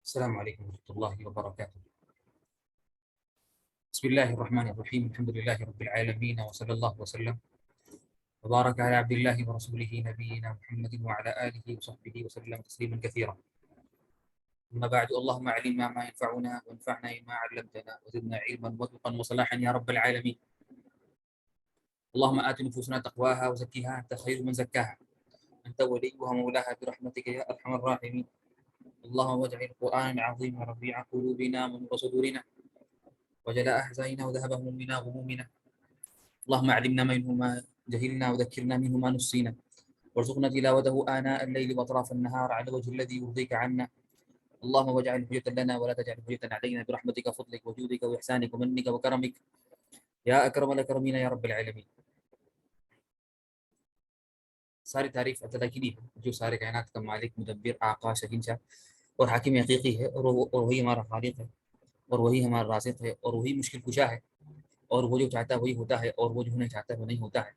السلام عليكم ورحمة الله وبركاته. بسم الله الرحمن الرحيم. الحمد لله رب العالمين، وصلى الله وسلم وبارك على عبد الله ورسوله نبينا محمد وعلى آله وصحبه وسلم تسليما كثيرا. أما بعد، اللهم علمنا ما ينفعنا وانفعنا بما علمتنا وزدنا علما وتقا وصلاحا يا رب العالمين. اللهم آت نفوسنا تقواها وزكها أنت خير من زكاها، أنت وليها مولاها برحمتك يا أرحم الراحمين. اللهم واجعل القرآن العظيم ربيع قلوبنا ونور صدورنا وجلاء أحزاننا وذهب همومنا وغمومنا. اللهم علمنا منه ما جهلنا وذكرنا منه ما نسينا، وارزقنا تلاوته آناء الليل وأطراف النهار على الوجه الذي يرضيك عنا. اللهم واجعل حجة لنا ولا تجعل حجة علينا برحمتك وفضلك وجودك وإحسانك ومنك وكرمك يا أكرم الأكرمين يا رب العالمين. ساری تعریف اللہ کی ہے جو سارے کائنات کا مالک، مدبر، آقا، شہنشاہ اور حاکم حقیقی ہے، اور وہی ہمارا خالق ہے، اور وہی ہمارا رازق ہے، اور وہی مشکل کشا ہے، اور وہ جو چاہتا ہے وہی ہوتا ہے، اور وہ جو نہیں چاہتا ہے وہ نہیں ہوتا ہے.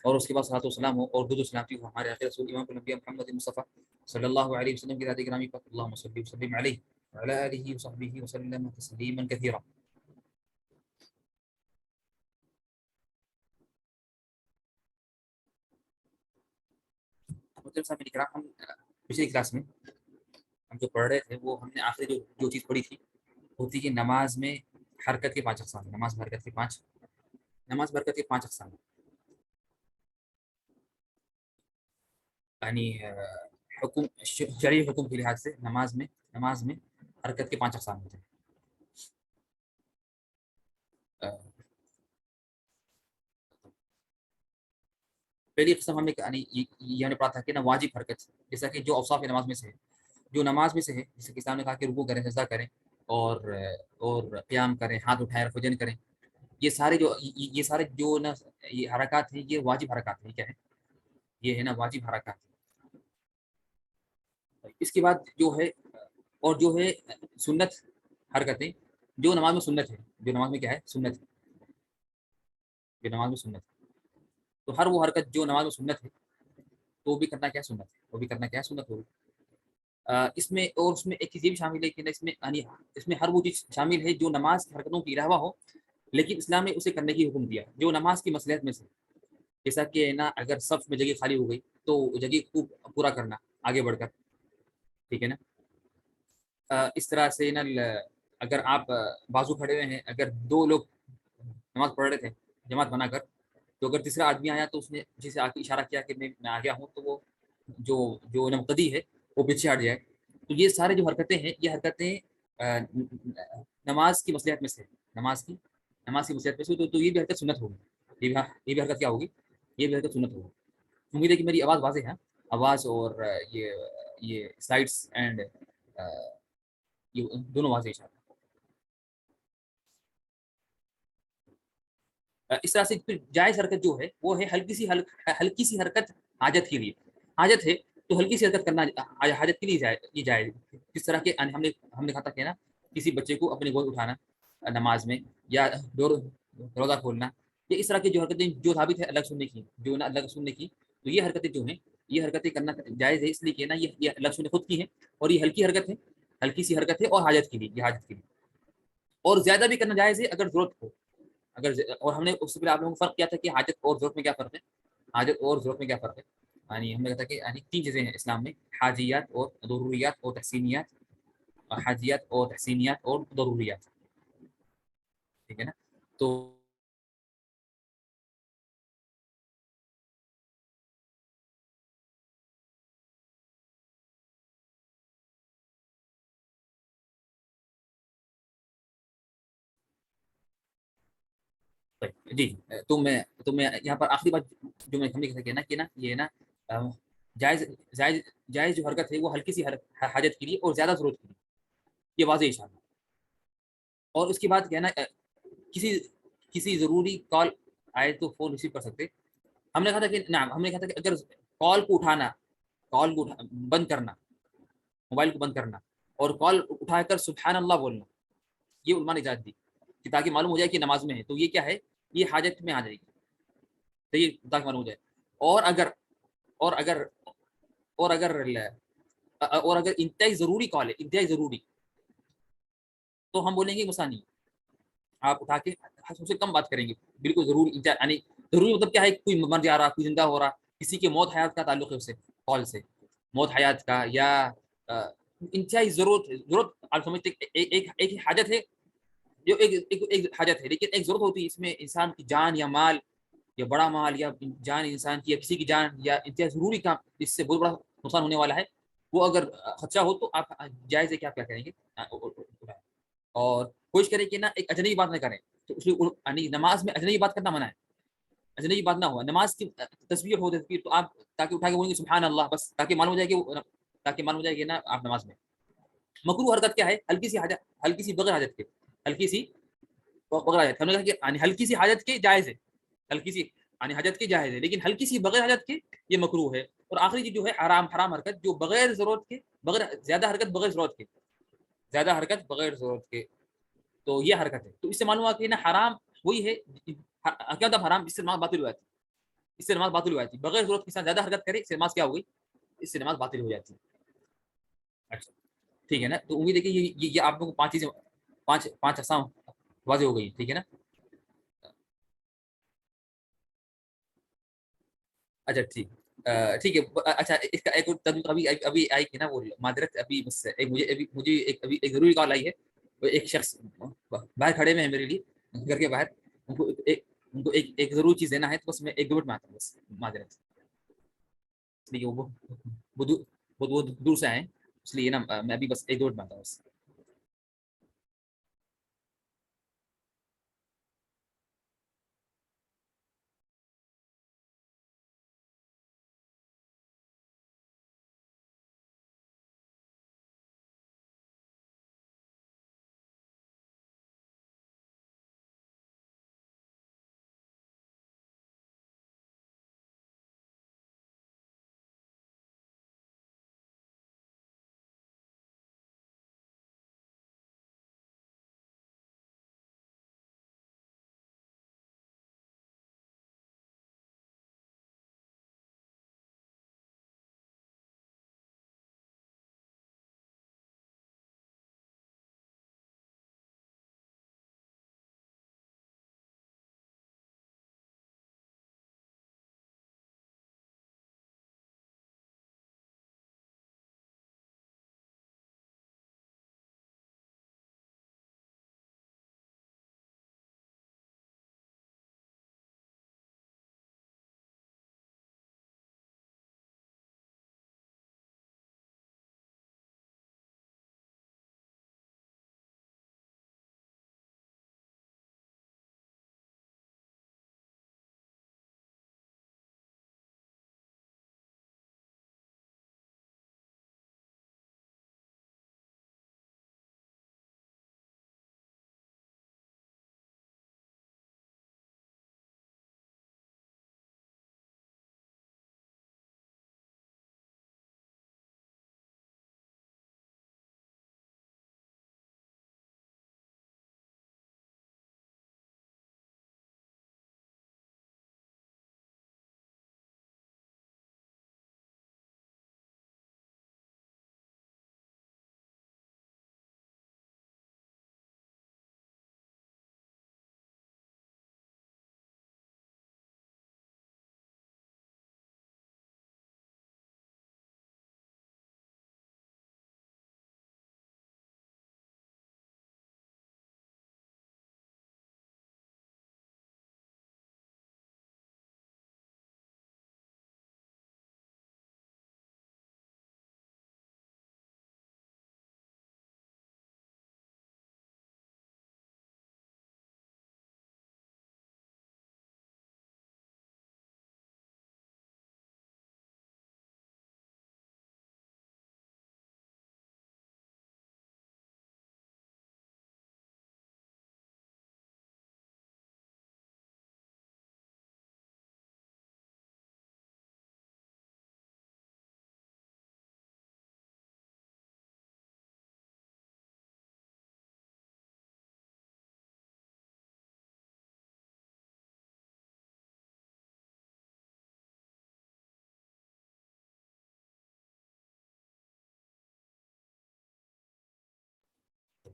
اور اس کے بعد صلاۃ و سلام ہو اور درود و سلامتی ہو ہمارے آخر رسول امام الانبیاء محمد مصطفیٰ صلی اللہ علیہ وسلم کی ذات گرامی پر. اللہم صلی وسلم علیہ وعلی آلہ وصحبہ وسلم تسلیما کثیرا. مطلب صاحب کرام، ہم پچھلی کلاس میں ہم جو پڑھ رہے تھے وہ ہم نے آخری جو چیز پڑھی تھی وہ تھی کہ نماز میں حرکت کے 5 اقسام ہیں. نماز میں حرکت کے 5 اقسام ہیں. یعنی حکم، شرعی حکم کے لحاظ سے نماز میں حرکت کے 5 اقسام ہوتے ہیں. پہلی قسم ہم نے یہ پڑھا تھا کہ نا واجب حرکت، جیسا کہ جو اوصاف نماز میں سے ہے، جیسے کہ اسلام نے کہا کہ رکوع کریں، سجدہ کریں، اور قیام کریں، ہاتھ اٹھائیں، رفع کریں. یہ سارے جو نا یہ حرکات ہیں، یہ واجب حرکات ہیں. کیا ہے؟ یہ ہے نا واجب حرکات. اس کے بعد جو ہے سنت حرکتیں، جو نماز میں سنت ہے، جو نماز میں کیا ہے؟ سنت ہے. جو نماز میں سنت ہے، تو ہر وہ حرکت جو نماز میں سنت ہے تو بھی کرنا کیا؟ سنت ہے. وہ بھی کرنا کیا؟ سنت ہوگی. اس میں ایک چیز یہ بھی شامل ہے کہ اس میں ہر وہ چیز شامل ہے جو نماز کی حرکتوں کے علاوہ ہو، لیکن اسلام نے اسے کرنے کی حکم دیا جو نماز کی مصلحت میں سے. جیسا کہ نا اگر صف میں جگہ خالی ہو گئی تو جگہ کو پورا کرنا آگے بڑھ کر، ٹھیک ہے نا. اس طرح سے نا اگر آپ بازو کھڑے ہوئے ہیں، اگر 2 لوگ نماز پڑھ رہے تھے جماعت بنا کر، تو اگر تیسرا آدمی آیا تو اس نے جسے آ کے اشارہ کیا کہ میں آ گیا ہوں، تو وہ جو مقتدی ہے وہ پیچھے ہٹ جائے. تو یہ سارے جو حرکتیں ہیں، یہ حرکتیں نماز کی مصلحت میں سے، نماز کی مصلحت میں سے. تو یہ بھی حرکت سنت ہوگی. یہ بھی حرکت کیا ہوگی؟ یہ بھی حرکت سنت ہوگی. امید ہے کہ میری آواز واضح ہے. آواز اور یہ سلائڈس اینڈ یہ دونوں واضح اشارہ. اس طرح سے پھر جائز حرکت جو ہے وہ ہے ہلکی سی حرکت حاجت کے لیے. حاجت ہے تو ہلکی سی حرکت کرنا حاجت کے لیے یہ جائز. جس طرح کہ ہم نے کہا تھا کہ نا کسی بچے کو اپنے گود اٹھانا نماز میں، یا روزہ کھولنا، یہ اس طرح کی جو حرکتیں جو ثابت ہے الگ سننے کی، جو نا الگ سننے کی، تو یہ حرکتیں جو ہیں یہ حرکتیں کرنا جائز ہے. اس لیے کہ نا یہ الگ سننے خود کی ہے، اور یہ ہلکی حرکت ہے، ہلکی سی حرکت ہے، اور حاجت کے لیے، یہ حاجت کے لیے. اور زیادہ بھی کرنا جائز ہے اگر ضرورت ہو. اور ہم نے اس سے پہلے آپ لوگوں کو فرق کیا تھا کہ حاجت اور ضرورت میں کیا فرق ہے. حاجت اور ضرورت میں کیا فرق ہے؟ یعنی ہم نے کہا تھا کہ 3 چیزیں ہیں اسلام میں: حاجیات اور ضروریات اور تحسینیات. حاجیات اور تحسینیات اور ضروریات، ٹھیک ہے نا. تو جی، تو میں یہاں پر آخری بات جو میں ہم نے کہا کہ نا یہ نا جائز جائز جو حرکت ہے وہ ہلکی سی حاجت کے لیے اور زیادہ ضرورت کے لیے، یہ واضح اشارہ. اور اس کے بعد کیا ہے نا کسی ضروری کال آئے تو فون ریسیو کر سکتے. ہم نے کہا تھا کہ اگر کال کو بند کرنا، موبائل کو بند کرنا، اور کال اٹھا کر سبحان اللہ بولنا، یہ علماء نے اجازت دی کہ تاکہ معلوم ہو جائے کہ نماز میں ہے. تو یہ کیا ہے؟ یہ حاجت میں آ جائے گی. تو یہ تاکہ معلوم ہو جائے. اور اگر اور اگر اور اگر اور اگر انتہائی ضروری کال ہے، انتہائی ضروری، تو ہم بولیں گے مسا نہیں، آپ اٹھا کے سب سے کم بات کریں گے، بالکل ضروری یعنی ضروری مطلب کیا ہے، کوئی مر جا رہا، کوئی زندہ ہو رہا، کسی کے موت حیات کا تعلق ہے اس سے، قول سے موت حیات کا، یا انتہائی ضرورت آپ سمجھتے ایک حاجت ہے، جو ایک حاجت ہے، لیکن ایک ضرورت ہوتی ہے اس میں انسان کی جان یا مال یا بڑا مال یا جان انسان کی یا کسی کی جان یا انتہائی ضروری کام اس سے بہت بڑا نقصان ہونے والا ہے، وہ اگر خدشہ ہو تو آپ جائز ہے کہ آپ کیا کریں گے، اور کوشش کریں کہ نا ایک اجنبی بات نہ کریں، تو اس لیے یعنی نماز میں اجنبی بات کرنا منع ہے، اجنبی بات نہ ہوا، نماز کی تصویر ہو تصویر تو آپ تاکہ اٹھا کے بولیں گے سبحان اللہ بس، تاکہ معلوم ہو جائے کہ تاکہ معلوم ہو جائے کہ نا آپ نماز میں۔ مکروہ حرکت کیا ہے؟ ہلکی سی حاجت، ہلکی سی بغیر حاجت کے، ہلکی سی بغیر حاجت، ہم نے کہا کہ یعنی ہلکی سی حاجت کے جائز ہے، ہلکی سی یعنی حاجت کے جائز ہے، لیکن ہلکی سی بغیر حاجت کے یہ مکروہ ہے۔ اور آخری چیز جو ہے حرام حرکت، جو بغیر ضرورت کے، بغیر زیادہ حرکت بغیر ضرورت کے، زیادہ حرکت بغیر ضرورت کے، تو یہ حرکت ہے، تو اس سے معلوم ہوا کہ نا حرام وہی ہے، کیا مطلب حرام؟ اس سے نماز باطل ہو جاتی، اس سے نماز باطل ہو جاتی، بغیر ضرورت کے ساتھ زیادہ حرکت کرے اس سے نماز کیا ہو گئی؟ اس سے نماز باطل ہو جاتی ہے۔ اچھا ٹھیک ہے نا، تو امید ہے کہ یہ آپ کو پانچ چیزیں، پانچ اقسام واضح ہو گئی، ٹھیک ہے نا؟ اچھا ٹھیک ہے، اچھا اس کا ایک اور تدبیر ابھی آئی تھی نا، وہ معذرت ابھی بس ایک مجھے ایک ضروری کال آئی ہے، وہ ایک شخص باہر کھڑے میں ہے میرے لیے گھر کے باہر، ان کو ایک ضروری چیز دینا ہے، تو بس میں ایک دو منٹ میں آتا ہوں بس، معذرت، اس لیے وہ دور سے آئے، اس لیے نا میں ابھی بس ایک دو منٹ میں آتا ہوں بس۔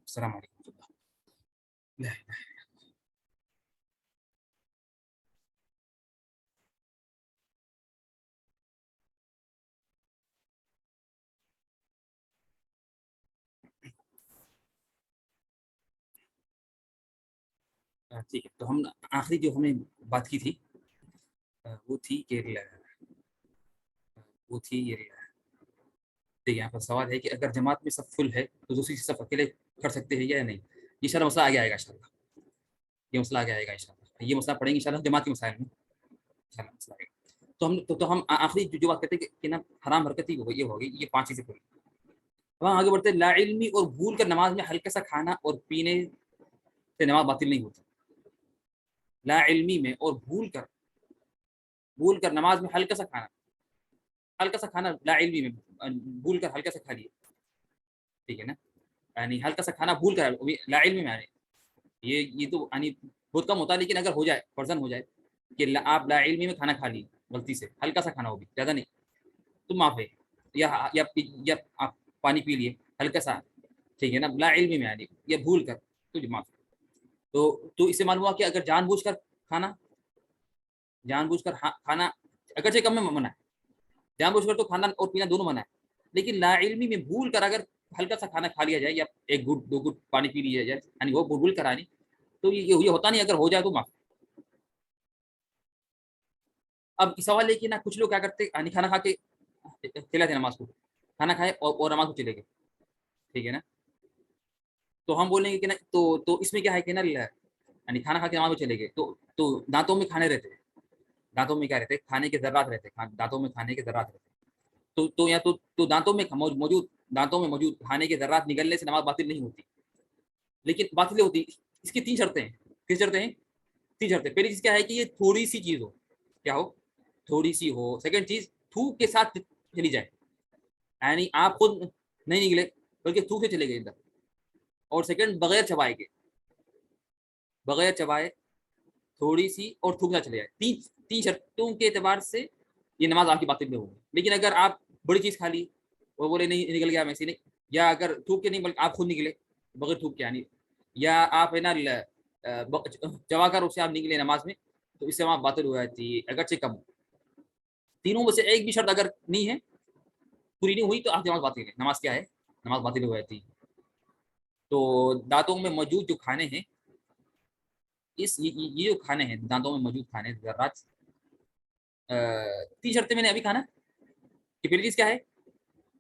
السلام علیکم ورحمۃ اللہ۔ ٹھیک ہے، تو ہم آخری جو ہم نے بات کی تھی وہ تھی کہ وہ تھی یہ دیکھیے یہاں پر سوال ہے کہ اگر جماعت میں سب فل ہے تو دوسری صف اکیلے کر سکتے ہیں یا نہیں؟ یہ سارا مسئلہ آگے آئے گا انشاءاللہ، یہ مسئلہ آگے آئے گا انشاءاللہ، یہ مسئلہ پڑھیں گے انشاءاللہ جماعت کے مسائل میں انشاءاللہ مسئلہ آئے گا۔ تو ہم آخری جو بات کرتے ہیں کہ نا حرام حرکت ہی یہ ہوگی، یہ 5 چیزیں پوری۔ وہاں آگے بڑھتے ہیں، لا علمی اور بھول کر نماز میں ہلکا سا کھانا اور پینے سے نماز باطل نہیں ہوتی۔ لا علمی میں اور بھول کر نماز میں ہلکا سا کھانا لا علمی میں بھول کر ہلکا سا کھا لیا، ٹھیک ہے نا، یعنی ہلکا سا کھانا بھول کر لا علمی میں، یہ تو یعنی بہت کم ہوتا ہے، لیکن اگر ہو جائے فرضاً ہو جائے کہ آپ لا علمی میں کھانا کھا لیے غلطی سے، ہلکا سا کھانا ہو بھی زیادہ نہیں تو معاف ہے، یا آپ پانی پی لیے ہلکا سا، ٹھیک ہے نا، لا علمی میں یعنی یا بھول کر تو معاف ہے۔ تو اس سے معلوم ہوا کہ اگر جان بوجھ کر کھانا اگرچہ کم میں منع ہے، جان بوجھ کر تو کھانا اور پینا دونوں منع ہے، لیکن لا علمی میں بھول کر اگر ہلکا سا کھانا کھا لیا جائے یا ایک گھٹ 2 گھٹ پانی پی لیا جائے، یعنی وہ بھول کر آنی، تو یہ ہوتا نہیں، اگر ہو جائے تو معاف۔ اب سوال ہے کہ نا کچھ لوگ کیا کرتے ہیں، کھانا کھا کے چلے تھے نماز کو، کھانا کھائے اور نماز کو چلے گئے، ٹھیک ہے نا، تو ہم بولیں گے کہ نا تو اس میں کیا ہے کہ نا یعنی کھانا کھا کے نماز کو چلے گئے تو دانتوں میں کھانے رہتے ہیں، دانتوں میں کیا رہتے ہیں، کھانے کے ذرات رہتے ہیں، دانتوں میں کھانے کے ذرات رہتے ہیں، تو دانتوں میں موجود کھانے کے ذرات نگلنے سے نماز باطل نہیں ہوتی، لیکن باطل ہوتی اس کی 3 شرطیں ہیں۔ کس شرطیں ہیں؟ 3 شرطیں۔ پہلی چیز کیا ہے کہ یہ تھوڑی سی چیز ہو، کیا ہو؟ تھوڑی سی ہو۔ سیکنڈ چیز، تھوک کے ساتھ چلی جائے، یعنی آپ خود نہیں نکلے بلکہ تھوک سے چلے گئے اندر، اور سیکنڈ بغیر چبائے تھوڑی سی اور تھوک نہ چلے جائے۔ 3 شرطوں کے اعتبار سے یہ نماز آپ کی باطل میں ہوگی۔ لیکن اگر آپ بڑی چیز کھا لی اور بولے نہیں نکل گیا ویسے نہیں، یا اگر تھوک کے نہیں بلکہ آپ خود نکلے بغیر تھوک کے، یعنی یا آپ ہے نا چبا کر اسے آپ نکلے نماز میں، تو اس سے وہاں باطل ہو جاتی ہے اگرچہ کم ہو۔ تینوں میں سے ایک بھی شرط اگر نہیں ہے، پوری نہیں ہوئی، تو آپ کی نماز باطل ہے۔ نماز کیا ہے؟ نماز باطل ہو جاتی ہے۔ تو دانتوں میں موجود جو کھانے ہیں، یہ جو کھانے ہیں دانتوں میں موجود کھانے ذرات، 3 شرطیں میں نے ابھی کھانا کہ پہلی چیز کیا ہے؟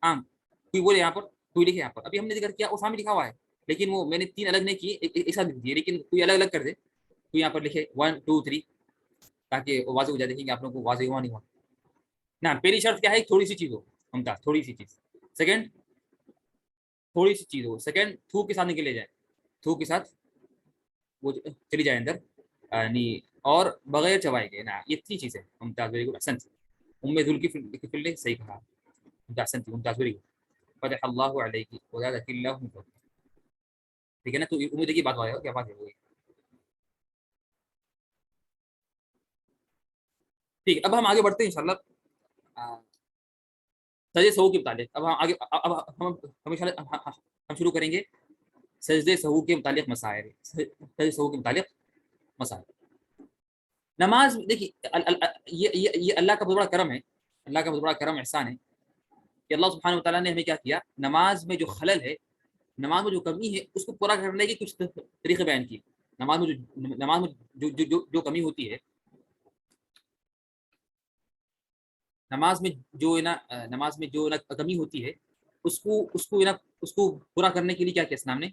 آم، کوئی بولے یہاں پر، کوئی لکھے یہاں پر، ابھی ہم نے ذکر کیا وہ سامنے لکھا ہوا ہے، لیکن وہ میں نے 3 الگ نہیں کیے، ایک ساتھ لکھ دیے، لیکن کوئی الگ الگ کر دے، کوئی یہاں پر لکھے 1 2 3 تاکہ وہ واضح ہو جائے، دیکھیں گے آپ لوگوں کو واضح ہوا نہیں ہوا نا۔ پہلی شرط کیا ہے؟ تھوڑی سی چیز ہو، ممتاز، تھوڑی سی چیز۔ سیکنڈ، تھوڑی سی چیز ہو۔ سیکنڈ، تھوک کے ساتھ نکلے جائے، تھوک کے ساتھ وہ چلی جائے اندر، یعنی اور بغیر چبائے گئے نا، یہ 3 چیزیں۔ ممتاز، ویری گڈ، احسن۔ ام ذل کی فل نے صحیح کہا، احسن، ممتاز، ویری گڈ، فتح اللہ علیہ وزادک اللہ من فضلہ، ٹھیک ہے نا۔ تو امید ہے کہ بات آیا، کیا بات ہے؟ ٹھیک ہے، اب ہم آگے بڑھتے ہیں انشاءاللہ سجدے سہو کے متعلق۔ اب ہم آگے ہم شروع کریں گے سجدے سہو کے متعلق مسائل، سجدے سہو کے متعلق مسائل۔ نماز دیکھیے، یہ اللہ کا بہت بڑا کرم ہے، اللہ کا بہت بڑا کرم احسان ہے کہ اللہ سبحانہ وتعالیٰ نے ہمیں کیا کیا، نماز میں جو خلل ہے، نماز میں جو کمی ہے، اس کو پورا کرنے کے کچھ طریقے بیان کیے۔ نماز میں جو کمی ہوتی ہے، نماز میں جو کمی ہوتی ہے، اس کو پورا کرنے کے لیے کیا کیا اسلام نے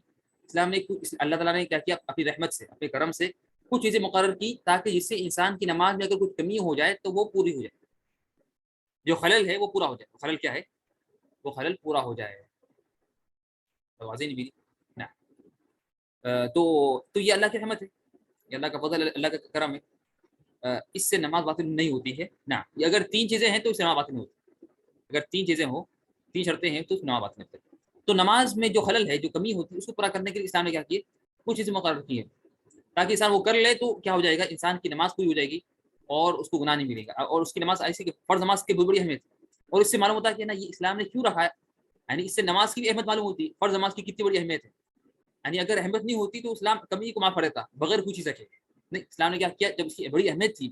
اللہ تعالیٰ نے کیا کیا، اپنی رحمت سے، اپنے کرم سے کچھ چیزیں مقرر کی، تاکہ جس سے انسان کی نماز میں اگر کچھ کمی ہو جائے تو وہ پوری ہو جائے، جو خلل ہے وہ پورا ہو جائے۔ خلل کیا ہے؟ وہ خلل پورا ہو جائے، واضح نہیں بھی نا۔ تو یہ اللہ کی رحمت ہے، یہ اللہ کا فضل، اللہ کا کرم ہے، اس سے نماز باطل نہیں ہوتی ہے نا۔ یہ اگر 3 چیزیں ہیں تو اس سے نماز باطل نہیں ہوتی، اگر 3 چیزیں ہوں، 3 شرطیں ہیں تو اس سے نماز باطل نہیں ہوتی۔ تو نماز میں جو خلل ہے، جو کمی ہوتی ہے، اس کو پورا کرنے کے لیے اسلام نے کیا کیے، کچھ چیزیں مقرر کی ہیں، تاکہ انسان وہ کر لے تو کیا ہو جائے گا، انسان کی نماز پوری ہو جائے گی اور اس کو گناہ نہیں ملے گا، اور اس کی نماز ایسی کہ فرض نماز کی بہت بڑی اہمیت ہے۔ اور اس سے معلوم ہوتا ہے کہ نا یہ اسلام نے کیوں رکھا ہے، یعنی اس سے نماز کی بھی اہمیت معلوم ہوتی ہے، فرض نماز کی کتنی بڑی اہمیت ہے، یعنی اگر اہمیت نہیں ہوتی تو اسلام کمی کو معاف کر دیتا بغیر کوئی چیز رکھے. نہیں، اسلام نے کیا کیا، جب اس کی بڑی اہمیت تھی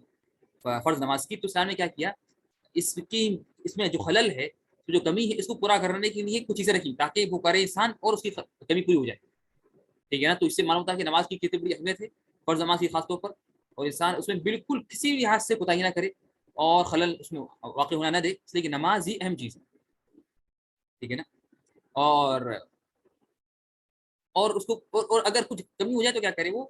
فرض نماز کی، تو اسلام نے کیا کیا، اس میں جو خلل ہے، جو کمی ہے، اس کو پورا کرنے کے لیے کچھ چیزیں رکھی تاکہ وہ کرے انسان اور اس کی کمی پوری ہو جائے. ٹھیک ہے نا. تو اس سے معلوم ہوتا ہے کہ نماز کی کتنی بڑی اہمیت ہے، فرض نماز کی خاص طور پر، اور انسان اس میں بالکل کسی بھی لحاظ سے کوتاہی نہ کرے اور خلل اس میں واقع ہونا نہ دے، اس لیے کہ نماز ہی اہم چیز ہے. ٹھیک ہے نا. اور اس کو اور اگر کچھ کمی ہو جائے تو کیا کرے، وہ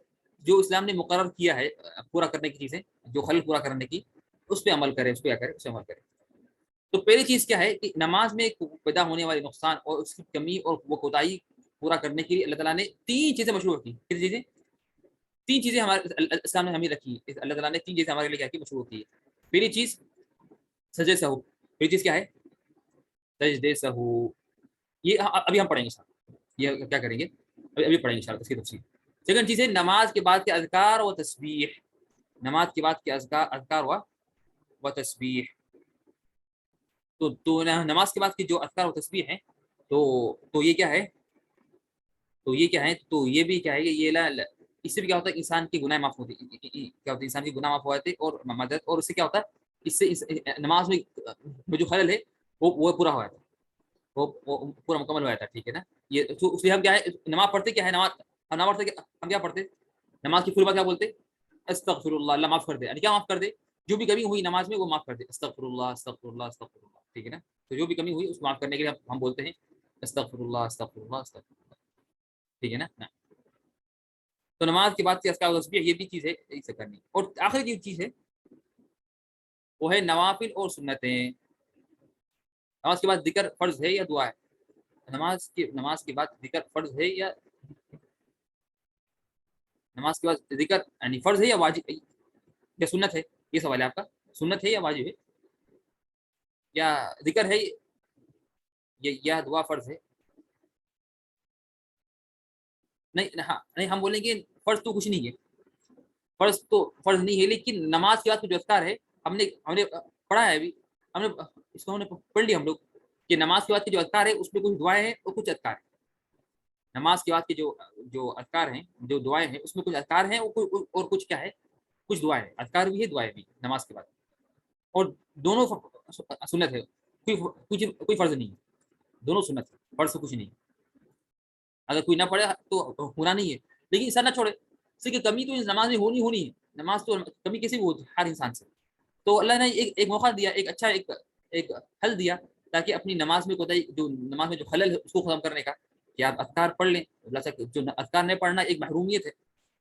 جو اسلام نے مقرر کیا ہے پورا کرنے کی چیزیں، جو خلل پورا کرنے کی، اس پہ عمل کرے، اس پہ کیا کرے، اس پہ عمل کرے. تو پہلی چیز کیا ہے کہ نماز میں پیدا ہونے والے نقصان اور اس کی کمی اور وہ کوتاہی پورا کرنے کے لیے اللہ تعالیٰ نے 3 چیزیں مشروع کی. کتنی چیزیں؟ 3 چیزیں ہمارے اسلام نے ہمیں رکھی. اللہ تعالیٰ نے 3 چیزیں ہمارے لیے کیا کی، مشروع کی. پہلی چیز سجدے سہو. پہلی چیز کیا ہے؟ سجدے سہو. یہ ابھی ہم پڑھیں گے ساتھ. یہ کیا کریں گے، ابھی پڑھیں گے انشاءاللہ اس کی تفصیل. سیکنڈ چیز ہے نماز کے بعد کے اذکار و تسبیح. نماز کے بعد کے اذکار و تسبیح. تو نماز کے بعد کی جو اذکار و تسبیح ہیں، تو یہ کیا ہے، تو یہ بھی کیا ہے، یہ اس سے بھی کیا ہوتا ہے، انسان کی گناہ معاف ہوتی، کیا ہوتا ہے، انسان کی گناہ معاف ہو جاتے اور مدد، اور اس سے کیا ہوتا ہے، اس سے نماز میں جو خلل ہے وہ پورا ہو جاتا ہے، وہ پورا مکمل ہو جاتا ہے. ٹھیک ہے نا. یہ اس لیے ہم کیا ہے، نماز پڑھتے کیا ہے، نماز پڑھتے ہم کیا پڑھتے، نماز کی پوری بات کیا بولتے، استغفر اللہ، اللہ معاف کر دے. یعنی کیا معاف کر دے، جو بھی کمی ہوئی نماز میں وہ معاف کر دے. استغفر اللہ، استغفر اللہ، استغفر اللہ. ٹھیک ہے نا. تو جو بھی کمی ہوئی اس کو معاف کرنے کے لیے ہم بولتے ہیں استغفر اللہ، استغفر اللہ، استغفر اللہ. ٹھیک ہے نا. تو نماز کے بعد کی اذکار و تسبیح یہ بھی چیز ہے اسے کرنی. اور آخری جو چیز ہے وہ ہے نوافل اور سنتیں. نماز کے بعد ذکر فرض ہے یا دعا ہے؟ نماز کے بعد ذکر فرض ہے یا نماز کے بعد ذکر یعنی فرض ہے یا واجب یا سنت ہے؟ یہ سوال ہے آپ کا. سنت ہے یا واجب ہے یا ذکر ہے یا دعا فرض ہے؟ نہیں ہم بولیں گے فرض تو کچھ نہیں ہے، فرض نہیں ہے، لیکن نماز کے بعد جو اذکار ہے ہم نے پڑھا ہے، ابھی ہم نے اس کو پڑھ لیا ہم لوگ کہ نماز کے بعد کے جو اذکار ہے اس میں کچھ دعائیں ہیں اور کچھ اذکار ہیں. نماز کے بعد کے جو اذکار ہیں، جو دعائیں ہیں، اس میں کچھ اذکار ہیں اور کچھ کیا ہے، کچھ دعائیں ہیں. اذکار بھی ہے، دعائیں بھی نماز کے بعد، اور دونوں سنت ہے. کوئی فرض نہیں ہے، دونوں سنت ہے، فرض کچھ نہیں. اگر کوئی نہ پڑھے تو ہونا نہیں ہے، لیکن ایسا نہ چھوڑے، اس کی کمی تو نماز میں ہونی ہے. نماز تو کمی کیسے بھی ہوتی ہے ہر انسان سے. تو اللہ نے ایک موقع دیا، ایک اچھا ایک حل دیا تاکہ اپنی نماز میں جو نماز میں جو خلل ہے اس کو ختم کرنے کا، کہ آپ اذکار پڑھ لیں. جو اذکار نہیں پڑھنا ایک محرومیت ہے،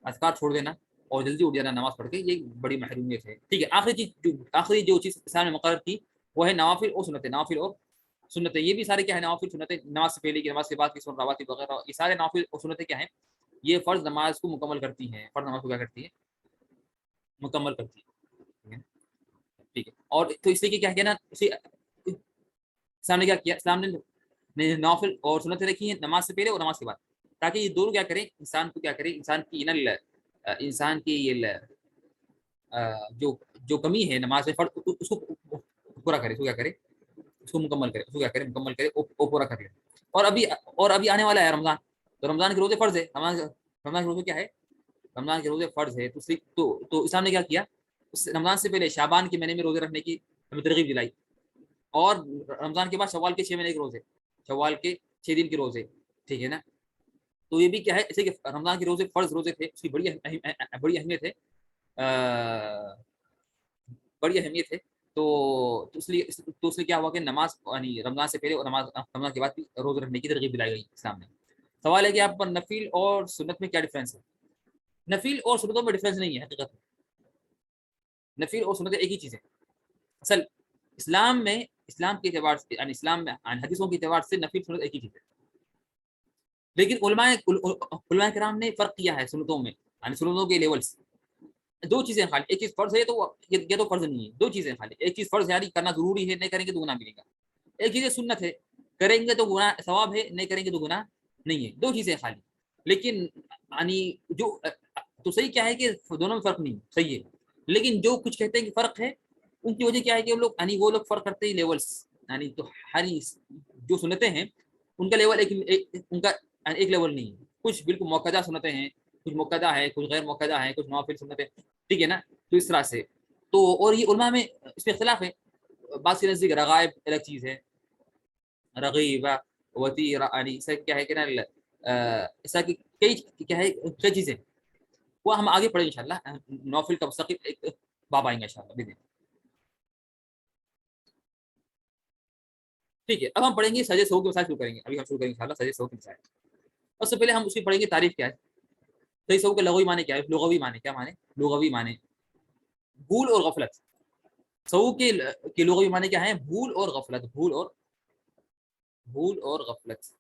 اذکار چھوڑ دینا اور جلدی اٹھ جانا نماز پڑھ کے، یہ بڑی محرومیت ہے. ٹھیک ہے. آخری جو چیز اسلام نے مقرر کی وہ ہے نوافل اور سنتیں. نوافل اور سنتیں یہ بھی سارے کیا ہے، نوافل سنتیں، نماز سے پہلے کی، نماز کے بعد کی سنت رواتب وغیرہ، یہ سارے نوافل اور سنتیں کیا ہیں، یہ فرض نماز کو مکمل کرتی ہیں. فرض نماز کو کیا کرتی ہے، مکمل کرتی ہے. ٹھیک ہے. اور تو اس لیے کیا کہنا، اسلام نے کیا کیا، اسلام نے نوافل اور سنتیں رکھی ہیں نماز سے پہلے اور نماز کے بعد، تاکہ یہ دونوں کیا کریں، انسان کو کیا کریں، انسان کی یہ جو کمی ہے نماز میں اس کو پورا کرے، اس کو کیا کرے، اس کو مکمل کرے، اس کو کیا کرے، مکمل کرے اور پورا کر لے. اور ابھی آنے والا ہے رمضان. تو رمضان کے روزے فرض ہے. رمضان کے روزے کیا ہے، رمضان کے روزے فرض ہے. تو اسلام نے کیا کیا، رمضان سے پہلے شعبان کے مہینے میں روزے رکھنے کی ہمیں ترغیب دلائی، اور رمضان کے بعد شوال کے 6 مہینے کے روزے، شوال کے 6 دن کے روزے. ٹھیک ہے نا. تو یہ بھی کیا ہے، ایسے کہ رمضان کے روزے فرض روزے تھے، اس کی بڑی اہمیت ہے، بڑی اہمیت ہے. تو اس لیے کیا ہوا کہ نماز یعنی رمضان سے پہلے اور رمضان کے بعد بھی روزے رکھنے کی ترغیب دلائی گئی اسلام نے. سوال ہے کہ آپ پر نفل اور سنت میں کیا ڈفرینس ہے؟ نفل اور سنتوں میں ڈفرینس نہیں ہے حقیقت میں. نفل اور سنت ایک ہی چیز ہے. اصل اسلام کے اعتبار سے، یعنی اسلام میں حدیثوں کے اعتبار سے نفل سنت ایک ہی چیز ہے. لیکن علماء کرام نے فرق کیا ہے سنتوں میں، یعنی سنتوں کے لیولس. 2 چیزیں خالی، ایک چیز فرض ہے تو یہ تو فرض نہیں ہے. 2 چیزیں خالی، ایک چیز فرض یعنی کرنا ضروری ہے، نہیں کریں گے تو گناہ ملے گا. ایک چیز سنت ہے، کریں گے تو گناہ ثواب ہے، نہیں کریں گے تو گناہ نہیں ہے. 2 چیزیں خالی. لیکن یعنی تو صحیح کیا ہے کہ دونوں میں فرق نہیں صحیح ہے. لیکن جو کچھ کہتے ہیں کہ فرق ہے، ان کی وجہ کیا ہے کہ وہ لوگ فرق کرتے ہیں لیولس. یعنی تو ہر جو سنتیں ہیں ان کا لیول ان کا ایک لیول نہیں ہے. کچھ بالکل موقدہ سنتیں ہیں، کچھ موقدہ ہے، کچھ غیر موقدہ ہے، کچھ نوافل سنتیں، ٹھیک ہے نا. تو اس طرح سے تو اور یہ علماء میں اس میں اختلاف ہے. بعض کے نزدیک رغائب الگ چیز ہے، رغیبہ وتیرہ، یعنی ایسا کیا ہے کہ نا ایسا کہ کئی کیا ہے کئی چیزیں وہ ہم آگے پڑھیں انشاءاللہ. نوافل کا مستقل ایک باب آئیں گے انشاءاللہ بدین. ٹھیک ہے، اب ہم پڑھیں گے سجدے سہو کے مسائل شروع کریں گے. ابھی ہم شروع کریں گے انشاءاللہ سجدے سہو کے مسائل. اور سے پہلے ہم اس کی پڑھیں گے تعریف کیا ہے. سجدے سہو کے لغوی معنی کیا ہے؟ لغوی معنی کیا معنی؟ لغوی معنی بھول اور غفلت. سہو کے لغوی معنی کیا ہے؟ بھول اور غفلت. بھول اور غفلت.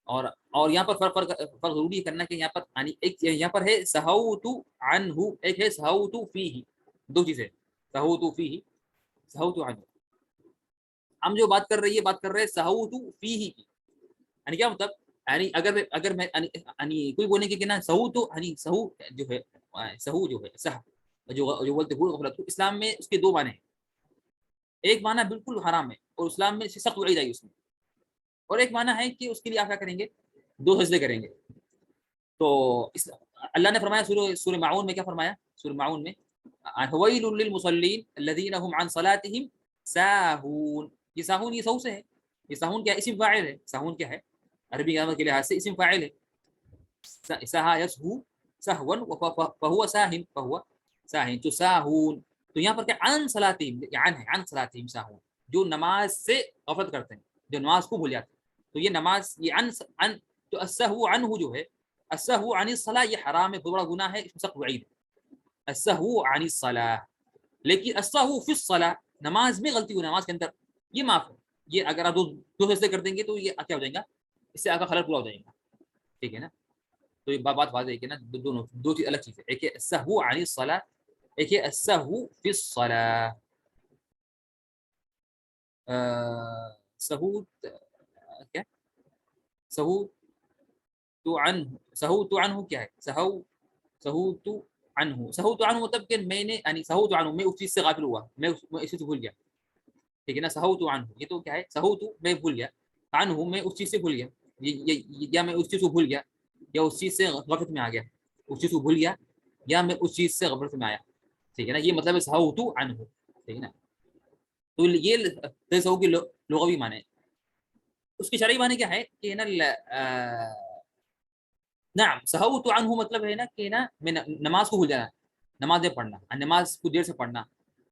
اور یہاں پر فرق ضروری کرنا کہ یہاں پر یعنی ایک یہاں پر ہے سہوت عنہ، ایک ہے سہوت فیہ. دو چیزیں، سہوت فیہ، سہوت عنہ. ہم جو بات کر رہے ہیں سہوت فیہ کی. یعنی کیا مطلب؟ یعنی اگر میں یعنی کوئی بولیں گے کہ نا سہو تو یعنی سہو جو ہے، سہو جو ہے جو بولتے بھول غفلت، اسلام میں اس کے دو معنی ہیں. ایک معنی بالکل حرام ہے اور اسلام میں سخت وعید آئی اس میں، اور ایک معنی ہے کہ اس کے لیے آپ کیا کریں گے؟ دو سجدے کریں گے. تو اللہ نے فرمایا سورہ معون میں، کیا فرمایا سورہ معون میں؟ ویل للمصلین الذین هم عن صلاتهم ساہون. یہ ساہون یہ سہو سے ہے. یہ ساہون کیا ہے؟ اسم فاعل ہے. ساہون کیا ہے؟ عربی گرامر کے لحاظ سے اسم فاعل ہے. سہا یسہو سہوا فہو ساہن، فہو ساہن. تو ساہون تو یہاں پر کیا؟ عن صلاتہم، عن ہے، عن صلاتہم ساہون، جو نماز سے غفلت کرتے ہیں، جو نماز کو بھول جاتے ہیں. تو یہ نماز یہ عن تو السہو عنہ جو ہے، السہو عن الصلاۃ یہ حرام ہے، بڑا گناہ ہے، اس میں سخت وعید ہے. السہو عن الصلاۃ. لیکن السہو فی الصلاۃ، نماز میں غلطی ہو نماز کے اندر، یہ معاف ہے. یہ اگر آپ دو سجدے کر دیں گے تو یہ کیا ہو جائے گا؟ اس سے آپ کا خلل پورا ہو جائے گا. ٹھیک ہے نا. تو یہ بات واضح ہے کہ نا دونوں دو چیز الگ چیز ہے. ایک ہے السہو عن الصلاۃ، ایک ہے السہو فی الصلاۃ. سہو کیا؟ سہو تو عنہ، سہو تو عنہ کیا ہے؟ سہو تو عنہ، سہو تو عنہ مطلب کہ میں نے یعنی سہو تو عنہ میں اس چیز سے غافل ہوا، میں اس چیز سے بھول گیا. ٹھیک ہے نا. سہو تو عنہ یہ تو کیا ہے؟ سہو تو میں بھول گیا، عنہ میں اس چیز سے بھول گیا، یا میں اس چیز کو بھول گیا، یا اس چیز سے غفلت میں آ گیا. اس چیز کو بھول گیا یا میں اس چیز سے غفلت میں آیا. ٹھیک ہے نا. یہ مطلب ہے سہو تو عنہ. ٹھیک ہے نا. تو یہ سہو کی لغوی معنی. اس کی شرعی معنی کیا ہے کہ نا نعم سہوت عنہ مطلب ہے نا کہ نا میں نماز کو بھول جانا، نمازیں پڑھنا، نماز کو دیر سے پڑھنا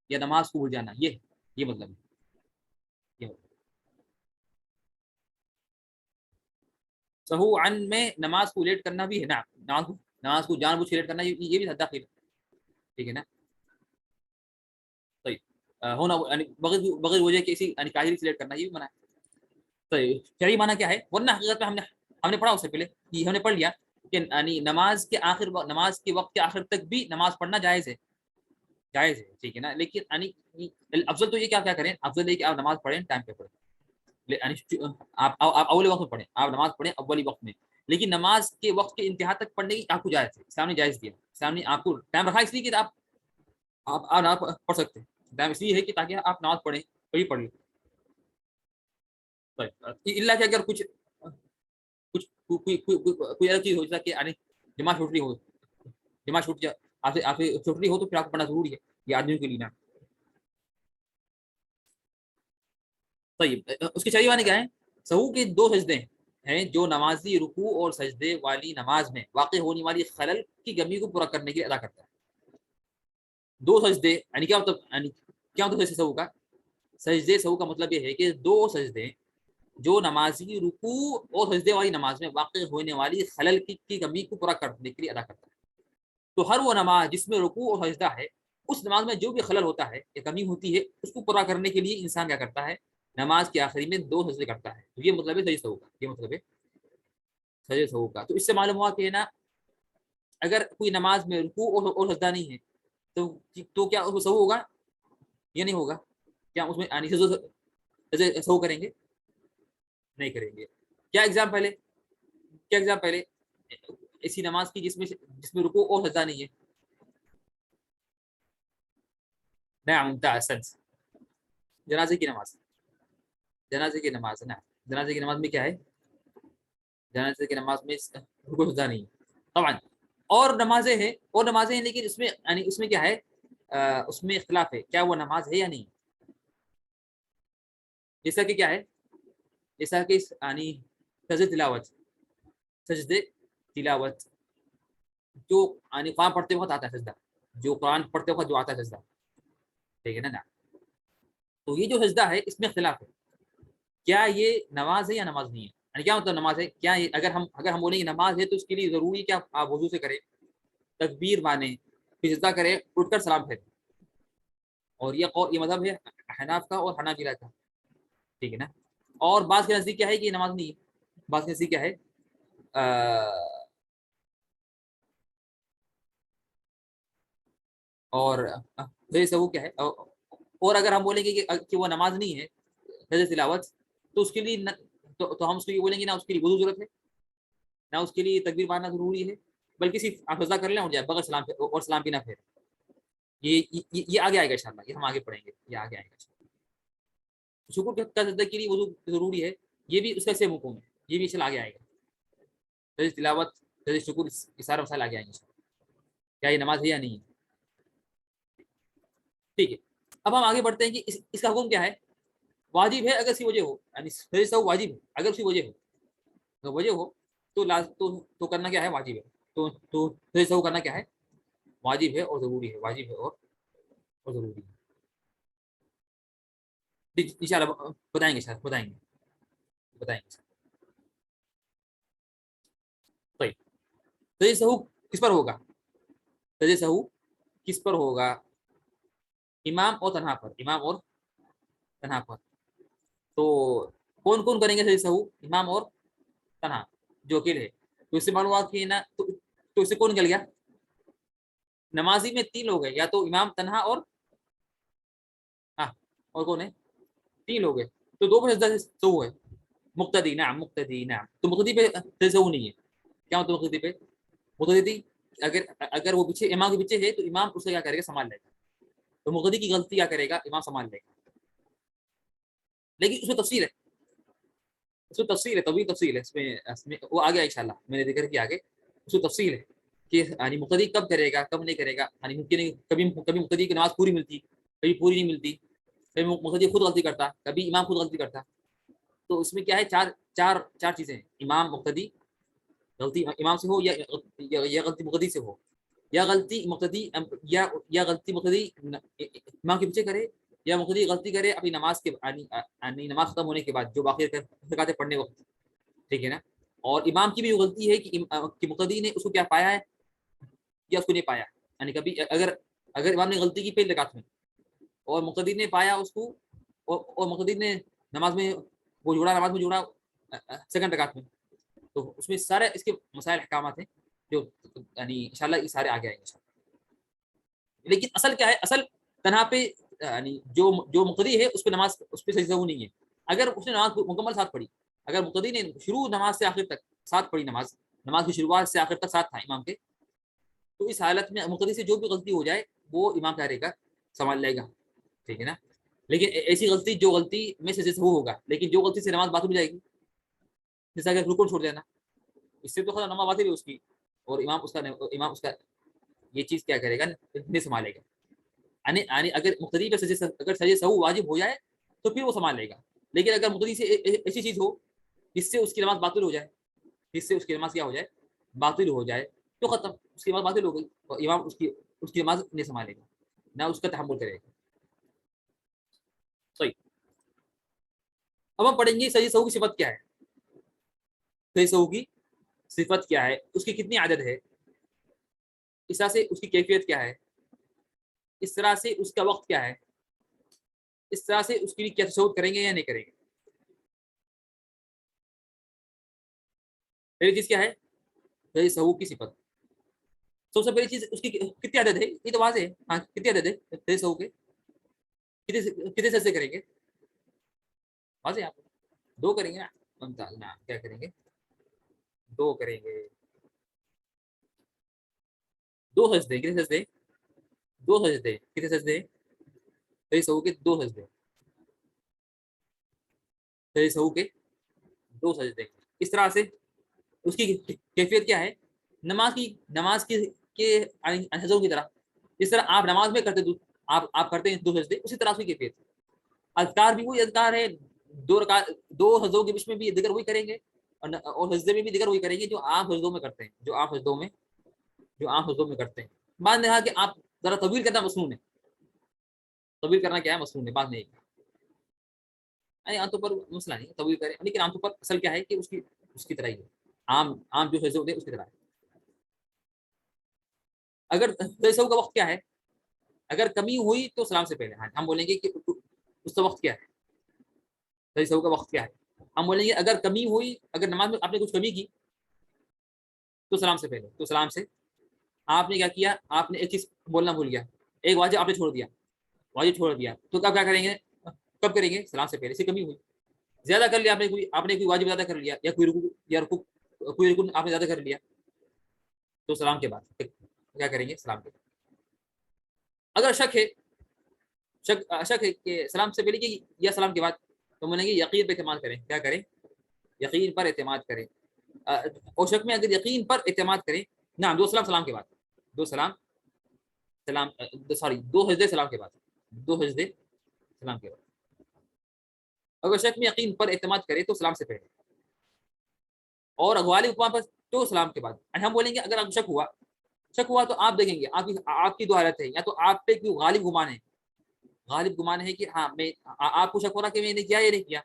یا نماز کو بھول جانا، یہ مطلب ہے. سہو عن میں نماز کو لیٹ کرنا بھی ہے نا، نماز کو جان بوجھ کے لیٹ کرنا یہ بھی داخل ہے. ٹھیک ہے نا. طيب ہونا یعنی بغیر وجہ کے اسی یعنی کاہلی سے لیٹ کرنا یہ بھی منع ہے. طيب شرعی معنی کیا ہے؟ ورنہ حقیقت میں ہم نے پڑھا اس سے پہلے کہ ہم نے پڑھ لیا کہ یعنی نماز کے وقت کے آخر تک بھی نماز پڑھنا جائز ہے، جائز ہے. ٹھیک ہے نا. لیکن یعنی افضل تو یہ کیا کریں؟ افضل ہے کہ آپ نماز پڑھیں ٹائم پہ پڑھیں. یعنی آپ اول وقت میں پڑھیں، آپ نماز پڑھیں اولی وقت میں. لیکن نماز کے وقت کے انتہا تک پڑھنے کی آپ کو جائز ہے، اسلام نے جائز دیا. اسلام نے آپ کو ٹائم رکھا اس لیے کہ آپ نماز پڑھ سکتے ہیں. ٹائم اس لیے ہے کہ تاکہ آپ نماز پڑھیں، کبھی پڑھ لیں. اللہ کہ اگر کچھ کوئی الگ چیز ہو جیسا کہ جماعت چھوٹ رہی ہو، جماعت چھوٹ جائے آپ سے چھوٹ رہی ہو تو پھر آپ کو پڑھنا ضروری ہے، یہ آدمیوں کے لیے نا. طيب اس کی شرعی معنی کیا ہے؟ سہو کے دو سجدے ہیں جو نمازی رکوع اور سجدے والی نماز میں واقع ہونے والی خلل کی کمی کو پورا کرنے کے لیے ادا کرتا ہے. دو سجدے یعنی کیا مطلب؟ یعنی کیا مطلب سہو کا؟ سجدے سہو کا مطلب یہ ہے کہ دو سجدے جو نمازی رکوع اور سجدے والی نماز میں واقع ہونے والی خلل کی کمی کو پورا کرنے کے لیے ادا کرتا ہے. تو ہر وہ نماز جس میں رکوع اور سجدہ ہے، اس نماز میں جو بھی خلل ہوتا ہے یا کمی ہوتی ہے، اس کو پورا کرنے کے لیے انسان کیا کرتا ہے؟ نماز کے آخری میں دو سجدے کرتا ہے. تو یہ مطلب ہے سجدے سہو کا. یہ مطلب ہے سجدے سہو کا. تو اس سے معلوم ہوا کہ نا اگر کوئی نماز میں رکوع اور سجدہ نہیں ہے تو کیا اس میں سہو ہوگا یا نہیں ہوگا؟ کیا اس میں سجدے سہو کریں گے؟ نہیں کریں گے. کیا ایگزام پہلے ایسی نماز کی جس میں رکوع اور سجدہ نہیں ہے؟ نعم ممتاز. جنازے کی نماز، جنازے کی نماز نا. جنازے کی نماز میں کیا ہے؟ جنازے کی نماز میں رکوع سجدہ نہیں طبعا. اور نمازیں ہیں لیکن اس میں یعنی اس میں کیا ہے اس میں اختلاف ہے کیا وہ نماز ہے یا نہیں. جیسا کہ کیا ہے جیسا کہ یعنی سجد تلاوت جو یعنی قرآن پڑھتے وقت آتا ہے سجدہ, جو قرآن پڑھتے وقت جو آتا ہے سجدہ, ٹھیک ہے نا. تو یہ جو سجدہ ہے اس میں اختلاف ہے کیا یہ نماز ہے یا نماز نہیں ہے. یعنی کیا مطلب نماز ہے کیا اگر ہم بولیں گے نماز ہے تو اس کے لیے ضروری کیا آپ وضو سے کریں, تکبیر مانیں, پھر سجدہ کریں, اٹھ کر سلام پھیریں. اور یہ مذہب ہے حناف کا اور حنابلہ کا, ٹھیک ہے نا. اور بعض کے نزدیک کیا ہے کہ یہ نماز نہیں ہے, بعض کے نزدیک کیا ہے اور وہ کیا ہے. اور اگر ہم بولیں گے کہ وہ نماز نہیں ہے سجدہ تلاوت تو اس کے لیے تو ہم اس کو یہ بولیں گے نہ اس کے لیے وضو ضرورت ہے نہ اس کے لیے تکبیر ماننا ضروری ہے, بلکہ صرف آپ سجدہ کر لیں اور جائے بغیر سلام اور سلام بھی نہ پھیریں. یہ آگے آئے گا انشاءاللہ, یہ ہم آگے پڑھیں گے, یہ آگے آئے گا. شکر کا سجدہ کے لیے وضو ضروری ہے, یہ بھی اس کا سیم حکم ہے, یہ بھی انشاءاللہ آگے آئے گا. سجدہ تلاوت سجدہ شکر یہ سارے مسائل آگے آئیں گے کیا یہ نماز ہے یا نہیں ہے. ٹھیک ہے, اب ہم آگے بڑھتے ہیں کہ اس کا حکم کیا ہے. واجب ہے اگر اس کی وجہ ہو, یعنی سجدہ واجب ہے اگر اس کی وجہ ہو تو کرنا کیا ہے واجب ہے. تو سجدہ کرنا کیا ہے واجب ہے اور ضروری ہے, واجب ہے اور ضروری ہے. انشاءاللہ بتائیں گے. طيب سجدہ سہو کس پر ہوگا, سجدہ سہو کس پر ہوگا, امام اور تنہا پر. تو کون کریں گے سجدہ سہو, امام اور تنہا جو اکیلے ہے. تو اس سے معلوم ہوا کہ نا تو اس سے کون نکل گیا, نمازی میں 3 لوگ ہیں, یا تو امام تنہا اور کون ہے 3 لوگ ہیں, تو 2 پر سجدہ سہو ہے. مقتدی نعم تو مقتدی پہ سجدہ سہو نہیں ہے. کیا مطلب مقتدی پہ, مقتدی اگر وہ پیچھے امام کے پیچھے ہے تو امام اسے کیا کرے گا سنبھال لے گا, تو مقتدی کی غلطی کیا کرے گا امام سنبھال لے گا. لیکن اس میں تفصیل ہے, طویل تفصیل ہے اس میں وہ آگے انشاءاللہ میں نے ذکر کیا آگے. اس میں تفصیل ہے کہ یعنی مقتدی کب کرے گا کب نہیں کرے گا. یعنی ممکن ہے کبھی مقتدی کی نماز پوری ملتی, کبھی پوری نہیں ملتی, کبھی مقتدی خود غلطی کرتا, کبھی امام خود غلطی کرتا. تو اس میں کیا ہے چار چیزیں ہیں, امام مقتدی غلطی امام سے ہو یا غلطی مقتدی سے ہو, یا غلطی مقتدی امام کے پیچھے کرے, یا مقتدی غلطی کرے اپنی نماز کے نماز ختم ہونے کے بعد جو باقی رکعتیں پڑھنے وقت, ٹھیک ہے نا. اور امام کی بھی غلطی ہے کہ مقتدی نے اس کو کیا پایا ہے یا اس کو نہیں پایا. یعنی کبھی اگر امام نے غلطی کی پہلی رکعت میں اور مقتدی نے پایا اس کو, اور مقتدی نے نماز میں جوڑا سیکنڈ رکعت میں, تو اس میں سارے اس کے مسائل احکامات ہیں جو یعنی انشاءاللہ یہ سارے آگے آئیں گے. لیکن اصل کیا ہے, اصل تنہا پہ یعنی جو مقتدی ہے اس پہ سجدہ سہو نہیں ہے. اگر اس نے نماز مکمل ساتھ پڑھی, اگر مقتدی نے شروع نماز سے آخر تک ساتھ پڑھی, نماز کی شروعات سے آخر تک ساتھ تھا امام کے, تو اس حالت میں مقتدی سے جو بھی غلطی ہو جائے وہ امام کیا رہے گا سنبھال لے گا, ٹھیک ہے نا. لیکن ایسی غلطی جو غلطی میں سے سہو ہوگا, لیکن جو غلطی سے نماز باطل ہو جائے گی, جیسا کہ رکوع چھوڑ دینا, اس سے تو خود نماز باطل ہے اس کی, اور امام اس کا یہ چیز کیا کرے گا نہیں سنبھالے گا. یعنی اگر مقتدی پہ اگر سجدہ سہو واجب ہو جائے تو پھر وہ سنبھال لے گا. لیکن اگر مقتدی سے ایسی چیز ہو جس سے اس کی نماز باطل ہو جائے, باطل ہو جائے تو ختم, اس کی نماز باطل ہو گئی, اور امام اس کی نماز نہیں سنبھالے گا, نہ اس کا تحمل کرے گا. صحیح. اب ہم پڑھیں گے سجدہ سہو کی صفت کیا ہے, سجدہ سہو کی صفت کیا ہے, اس کی کتنی عدد ہے, اس طرح سے اس کی کیفیت کیا ہے, اس طرح سے اس کا وقت کیا ہے, اس طرح سے اس کے لیے کیا تشہد کریں گے یا نہیں کریں گے. پہلی چیز کیا ہے سجدہ سہو کی صفت. سب سے پہلی چیز اس کی کتنی عدد ہے, یہ تو واضح ہے. ہاں کتنی عدد ہے سجدہ سہو کے, کتنے سجدے کریں گے, واضح ہے. آپ 2 کریں گے نا, کیا کریں گے 2 کریں گے, 2 سجدے. کتنے سجدے 2 سجدے, کتنے سجدے سجدہ سہو کے 2 سجدے, سجدہ سہو کے 2 سجدے. اس طرح سے اس کی کیفیت کیا ہے؟ نماز کے حضروں کی طرح، جس طرح آپ نماز میں کرتے آپ کرتے ہیں 2 سجدے، اسی طرح اس کی کیفیت۔ اذکار بھی وہی اذکار ہے، 2 سجدوں کے بیچ میں بھی ذکر وہی کریں گے، اور سجدے میں بھی ذکر وہی کریں گے جو آپ سجدوں میں کرتے ہیں، جو آپ سجدوں میں کرتے ہیں۔ بعد نے کہا کہ آپ ذرا طویل کرنا مصنون ہے، طویل کرنا کیا ہے؟ مصنون ہے، بعد نہیں عام طور پر مسئلہ نہیں طویل کریں، لیکن عام طور پر اصل کیا ہے کہ اس کی طرح ہی ہے، عام جو سجدے ہوتے ہیں اس کی طرح ہے۔ اگر سجدوں کا وقت کیا ہے؟ اگر کمی ہوئی تو سلام سے پہلے ہم بولیں گے کہ اس کا وقت کیا ہے، سجدوں کا وقت کیا ہے؟ ہم بولیں گے اگر کمی ہوئی، اگر نماز میں آپ نے کچھ کمی کی تو سلام سے پہلے، تو سلام سے آپ نے کیا کیا؟ آپ نے ایک چیز بولنا بھول گیا، ایک واجب آپ نے چھوڑ دیا، تو کب کیا کریں گے؟ کب کریں گے؟ سلام سے پہلے، سے کمی ہوئی، زیادہ کر لیا آپ نے کوئی واجب زیادہ کر لیا، یا کوئی رکن آپ نے زیادہ کر لیا، تو سلام کے بعد کیا کریں گے؟ سلام کے بعد۔ اگر شک ہے کہ سلام سے پہلے کی یا سلام کے بعد، تو بولیں گے یقین پر اعتماد کریں، کیا کریں؟ یقین پر اعتماد کریں۔ اور شک میں اگر یقین پر اعتماد کریں، نہ 2 سلام کے بعد، 2 سجدے سلام کے بعد، 2 سجدے سلام کے بعد۔ اگر شک میں یقین پر اعتماد کرے تو سلام سے پہلے، اور غالب گمان پر تو سلام کے بعد۔ ہم بولیں گے اگر آپ شک ہوا تو آپ دیکھیں گے آپ کی 2 حالت ہے، یا تو آپ پہ کوئی غالب گمان ہے کہ ہاں میں آپ کو شک ہو رہا کہ میں نے کیا یا نہیں کیا،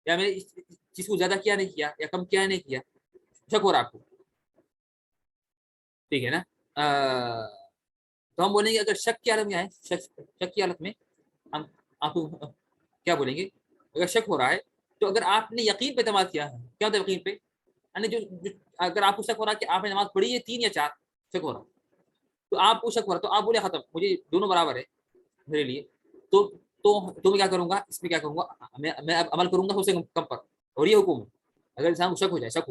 یا میں نے اس چیز کو زیادہ کیا نہیں کیا، یا کم کیا نہیں کیا، شک ہو رہا آپ کو، ٹھیک ہے نا؟ تو ہم بولیں گے اگر شک کی حالت میں شک کی حالت میں ہم آپ کو کیا بولیں گے؟ اگر شک ہو رہا ہے تو اگر آپ نے یقین پہ اعتماد کیا ہے، کیا ہوتا ہے یقین پہ؟ یعنی اگر آپ کو شک ہو رہا ہے کہ آپ نے نماز پڑھی ہے 3 یا 4، شک ہو رہا تو آپ کو شک ہو رہا تو آپ بولے ختم، مجھے دونوں برابر ہے میرے لیے، تو میں کیا کروں گا؟ اس میں کیا کروں گا؟ میں اب عمل کروں گا سب سے کم پر، اور یہ حکم ہے اگر انسان کو شک ہو جائے،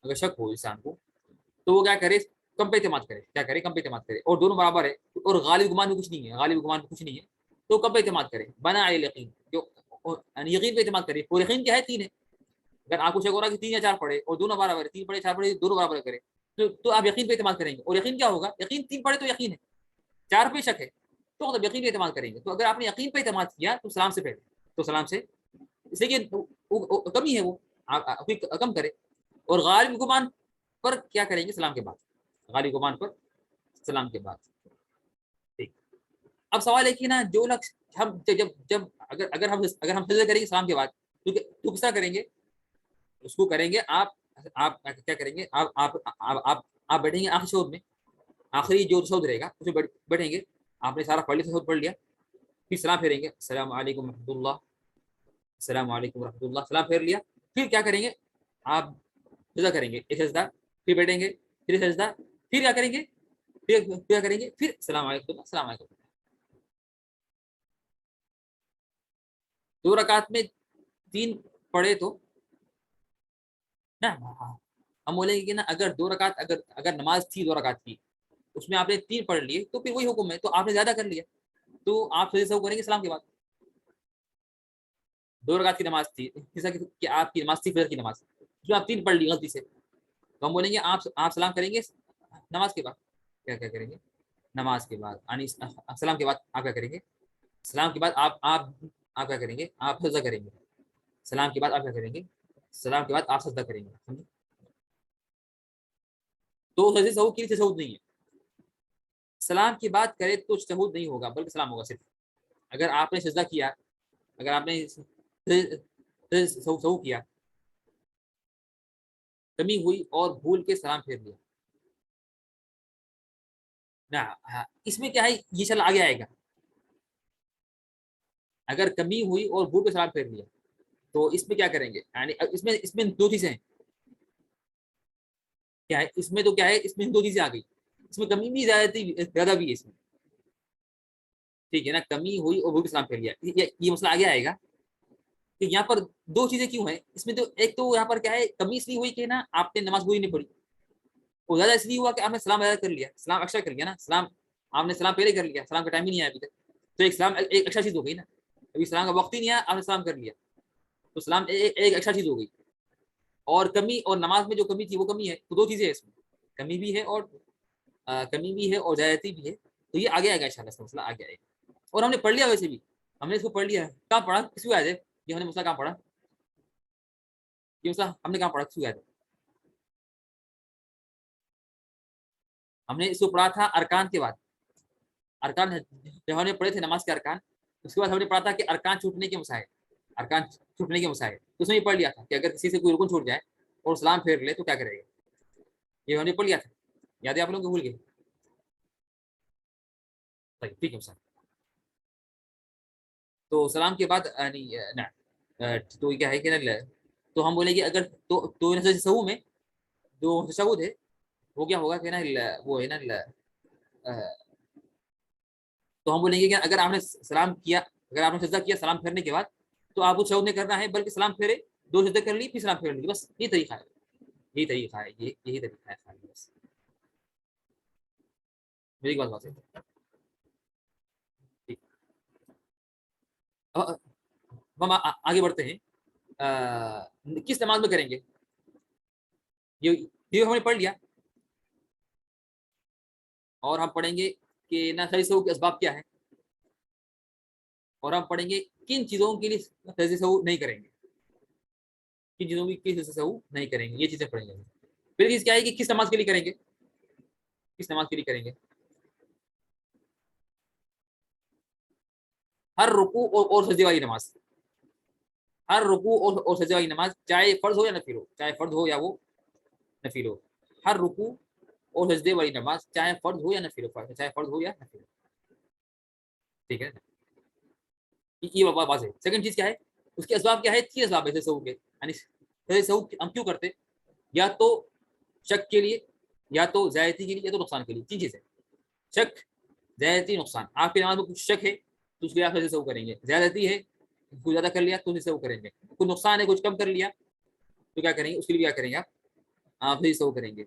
اگر شک ہو انسان کو، تو وہ کیا کرے؟ کم پہ اعتماد کرے، کیا کرے؟ کم پہ اعتماد کرے، اور دونوں برابر ہے، اور غالب گمان میں کچھ نہیں ہے، تو کم پہ اعتماد کرے، بنا یقین، یقین پہ اعتماد کرے، اور یقین کیا ہے؟ 3 ہے۔ اگر آپ کو شک ہو رہا کہ 3 یا 4 پڑھے اور دونوں برابر ہے، 3 پڑھے 4 پڑھے دونوں برابر کرے، تو آپ یقین پہ اعتماد کریں گے، اور یقین کیا ہوگا؟ یقین 3 پڑھے تو یقین ہے، 4 پہ شک ہے تو مطلب یقین پہ اعتماد کریں گے۔ تو اگر آپ نے یقین پہ اعتماد کیا تو سلام سے پہلے، تو سلام سے اس لیے کمی ہے وہ کم کرے، اور غالب گمان پر کیا کریں گے؟ سلام کے بعد، غالب گمان پر سلام کے بعد، ٹھیک۔ اب سوال ہے کہ نا جو لوگ ہم جب اگر ہم سجدہ کریں گے سلام کے بعد، تو کس طرح کریں گے؟ اس کو کریں گے آپ کیا کریں گے؟ آپ بیٹھیں گے آخری شعور میں، آخری جو شعور رہے گا اس میں بیٹھیں گے، آپ نے سارا پڑھ لیا، پھر سلام پھیریں گے، السلام علیکم ورحمۃ اللہ، السلام علیکم ورحمۃ اللہ، سلام پھیر لیا، پھر کیا کریں گے؟ آپ سجدہ کریں گے، ایک سجدہ، پھر بیٹھیں گے، پھر سجدہ، پھر کیا کریں گے؟ پھر السلام علیکم، السلام علیکم۔ 2 رکعت میں 3 پڑھے تو نا، ہم بولیں گے کہ نا اگر 2 رکعت اگر نماز تھی 2 رکعت کی، اس میں آپ نے 3 پڑھ لیے تو پھر وہی حکم ہے، تو آپ نے زیادہ کر لیا، تو آپ سجدے سہو کریں گے سلام کے بعد۔ 2 رکعت کی نماز تھی، جیسا کہ آپ کی نماز تھی فجر کی نماز، اس میں آپ 3 پڑھ لی غلطی سے، تو ہم بولیں گے آپ سلام کریں گے نماز کے بعد، کیا کریں گے؟ نماز کے بعد، یعنی سلام کے بعد آپ کیا کریں گے؟ سلام کے بعد آپ کیا کریں گے؟ آپ سجدہ کریں گے، سلام کے بعد آپ کیا کریں گے؟ سلام کے بعد آپ سجدہ کریں گے، تو سجدے سہو کے لیے تشہد نہیں ہے، سلام کی بات کرے تو تشہد نہیں ہوگا بلکہ سلام ہوگا صرف۔ اگر آپ نے سجدہ کیا، اگر آپ نے سہو کیا، کمی ہوئی اور بھول کے سلام پھیر لیا نا، اس میں کیا ہے؟ یہ چل آگے آئے گا، اگر کمی ہوئی اور بھول کے سلام پھیر لیا تو اس میں کیا کریں گے؟ یعنی اس میں 2 چیزیں ہیں، کیا ہے اس میں؟ تو کیا ہے اس میں 2 چیزیں آ گئی، اس میں کمی بھی زیادہ بھی ہے اس میں، ٹھیک ہے نا؟ کمی ہوئی اور بھول کے سلام پھیر لیا، یہ مسئلہ آگے آئے گا کہ یہاں پر 2 چیزیں کیوں ہیں اس میں؟ تو ایک تو یہاں پر کیا ہے، کمی اس لیے ہوئی کہ نا آپ نے نماز پوری نہیں پڑھی، وہ زیادہ اس لیے ہوا کہ آپ نے سلام زیادہ کر لیا، سلام اکثر کر لیا نا، سلام آپ نے سلام پہلے کر لیا، سلام کا ٹائم ہی نہیں آیا ابھی تک، تو ایک سلام ایک اکثر چیز ہو گئی نا، ابھی سلام کا وقت ہی نہیں آیا آپ نے سلام کر لیا، تو سلام ایک اکثر چیز ہو گئی، اور کمی اور نماز میں جو کمی تھی وہ کمی ہے، تو دو چیزیں ہیں اس میں، کمی بھی ہے اور کمی بھی ہے اور زیادتی بھی ہے، تو یہ آگے آئے گا انشاءاللہ، اس کا مسئلہ آگے آئے گا۔ اور ہم نے پڑھ لیا ویسے بھی، ہم نے اس کو پڑھ لیا ہے، کہاں پڑھا، کس کو یاد ہے یہ ہم نے مسئلہ کہاں پڑھا، یہ مسئلہ ہم نے کہاں پڑھا، کس کو یاد ہے؟ ہم نے اس کو پڑھا تھا ارکان کے بعد، ارکان جب ہم نے پڑھے تھے نماز کے ارکان، اس کے بعد ہم نے پڑھا تھا کہ ارکان چھوٹنے کے مسائل، ارکان چھوٹنے کے مسائل، تو اس میں یہ پڑھ لیا تھا کہ اگر کسی سے کوئی رکن چھوٹ جائے اور سلام پھیر لے تو کیا کرے گا، یہ ہم نے پڑھ لیا تھا، یاد ہے آپ لوگوں کو، بھول گئے؟ طيب ٹھیک ہے سر، تو سلام کے بعد تو کیا ہے کہ تو ہم بولیں گے اگر تو سہو میں جو تشہد ہے وہ کیا ہوگا کہ نا وہ ہے نا تو ہم بولیں گے کہ اگر آپ نے سلام کیا، اگر آپ نے سجدہ کیا سلام پھیرنے کے بعد، تو آپ کو تشہد نہیں کرنا ہے بلکہ سلام پھیرے، دو سجدے کر لی پھر سلام پھیر لی، بس یہ طریقہ ہے، یہی طریقہ ہے، یہی طریقہ ہے خالی بس، میری بات بات ہے ٹھیک۔ ہم آگے بڑھتے ہیں، کس نماز میں کریں گے، یہ ہم نے پڑھ لیا، اور ہم پڑھیں گے کہ نہ صحیح سہو کے اسباب کیا ہے، اور ہم پڑھیں گے کن چیزوں کے لیے صحیح سہو نہیں کریں گے، کن چیزوں کی صحیح سہو نہیں کریں گے، یہ چیزیں پڑھیں گے۔ پھر کیا ہے کہ کس نماز کے لیے کریں گے، کس نماز کے لیے کریں گے، ہر رکوع اور سجدے والی نماز، ہر رکوع اور سجدے والی نماز، چاہے فرض ہو یا نفل ہو، چاہے فرض ہو یا وہ نفل ہو، ہر رکوع اور سجدے والی نماز چاہے فرض ہو یا نفل ہو، چاہے فرض ہو یا نفل ہو، ٹھیک ہے، یہ بات ہے۔ سیکنڈ چیز کیا ہے، اس کے اسباب کیا ہے، تین اسباب ہے سہو کے، یعنی سہو ہم کیوں کرتے، یا تو شک کے لیے، یا تو زیادتی کے لیے، یا تو نقصان کے لیے، تین چیزیں، شک، زیادتی، نقصان۔ آپ کی نماز میں کچھ شک ہے تو اس کے لیے آپ سہو کریں گے، زیادتی ہے کچھ زیادہ کر لیا تو سہو کریں گے، کچھ نقصان ہے کچھ کم کر لیا تو کیا کریں گے، اس کے لیے کیا کریں گے آپ سہو کریں گے۔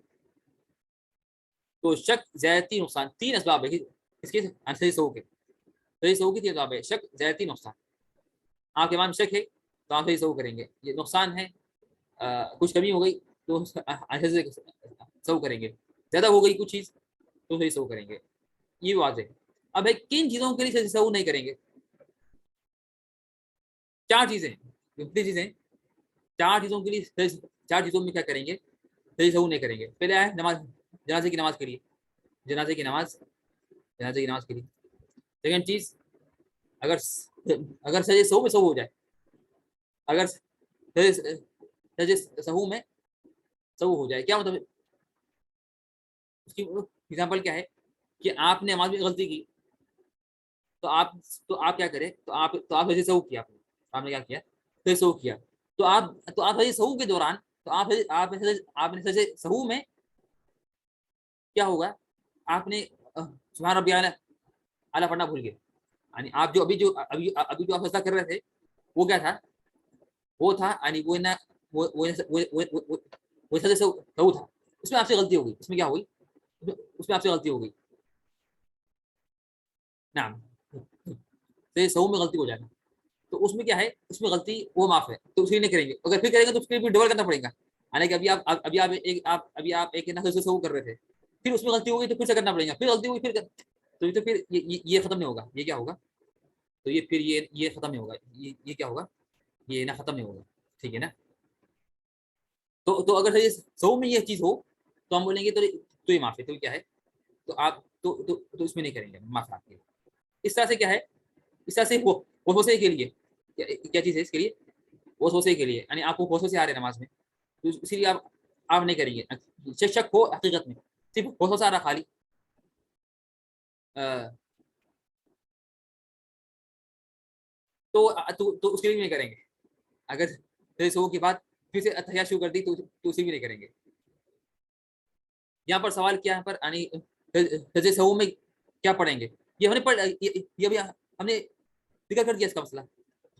تو شک، زیادتی، نقصان، تین اسباب ہے اس کے صحیح سہو کے، صحیح سہو کی تین اسباب ہے، شک، زیادتی، نقصان۔ آپ کے ایمان شک ہے تو آپ صحیح سہو کریں گے، یہ نقصان ہے کچھ کمی ہو گئی تو سہو کریں گے، زیادہ ہو گئی کچھ چیز تو صحیح سہو کریں گے، یہ بات ہے۔ اب ہے کن چیزوں کے لیے صحیح سہو نہیں کریں گے، چار چیزیں، کتنی چیزیں، چار چیزوں کے لیے، چار چیزوں میں کیا کریں گے، صحیح سہو نہیں کریں گے۔ پہلے ہے نماز، جنازے کی نماز کے لیے، جنازے کی نماز، جنازے کی نماز کے لیے۔ سیکنڈ چیز، اگر صحیح سہو میں سہو ہو جائے، اگر سہو میں سہو ہو جائے، کیا مطلب، اس کی ایگزامپل کیا ہے کہ آپ نے نماز میں غلطی کی تو آپ کیا کریں، تو آپ ایسے سہو کیا، آپ نے کیا کیا، صحیح سہو کیا، تو آپ ایسے سہو کے دوران، تو آپ نے سہو میں کیا ہوگا، آپ نے سبحان ربی اعلیٰ پڑھنا بھول گئے، یعنی آپ جو ابھی جو آپ فیصلہ کر رہے تھے وہ کیا تھا، وہ تھا یعنی وہ نا وہ سہو تھا، اس میں آپ سے غلطی ہو گئی، اس میں کیا ہوئی، اس میں آپ سے غلطی ہو گئی، نعم، سہو میں غلطی ہو جائے گا، تو اس میں کیا ہے، اس میں غلطی وہ معاف ہے، تو اس لیے نہیں کریں گے، اگر پھر کریں گے تو اس کے لیے ڈبل کرنا پڑے گا، یعنی کہ آپ ایک نہ سہو کر رہے تھے، پھر اس میں غلطی ہو گئی تو پھر سے کرنا پڑے گا، پھر غلطی ہوئی تو پھر یہ ختم نہیں ہوگا، یہ کیا ہوگا، تو یہ پھر یہ ختم نہیں ہوگا، یہ کیا ہوگا، یہ نا ختم نہیں ہوگا، ٹھیک ہے نا۔ تو اگر سہو میں یہ چیز ہو تو ہم بولیں گے تو یہ معاف ہے، تو کیا ہے، تو آپ تو اس میں نہیں کریں گے، معاف آپ کے، اس طرح سے کیا ہے، اس طرح سے وسوسے کے لیے کیا چیز ہے، اس کے لیے وسوسے کے لیے، یعنی آپ کو وسوسے آ رہے ہیں نماز میں، تو اسی لیے آپ نہیں کریں گے، شک ہو حقیقت میں صرف وسوسہ آ رہا خالی، تو اس کے لیے نہیں کریں گے، اگر سہو کے بعد پھر سے اتحیات شروع کر دی تو اسی بھی نہیں کریں گے۔ یہاں پر سوال کیا ہے پر یعنی سہو میں کیا پڑھیں گے، یہ ہم نے یہ بھی ہم نے ذکر کر دیا اس کا مسئلہ،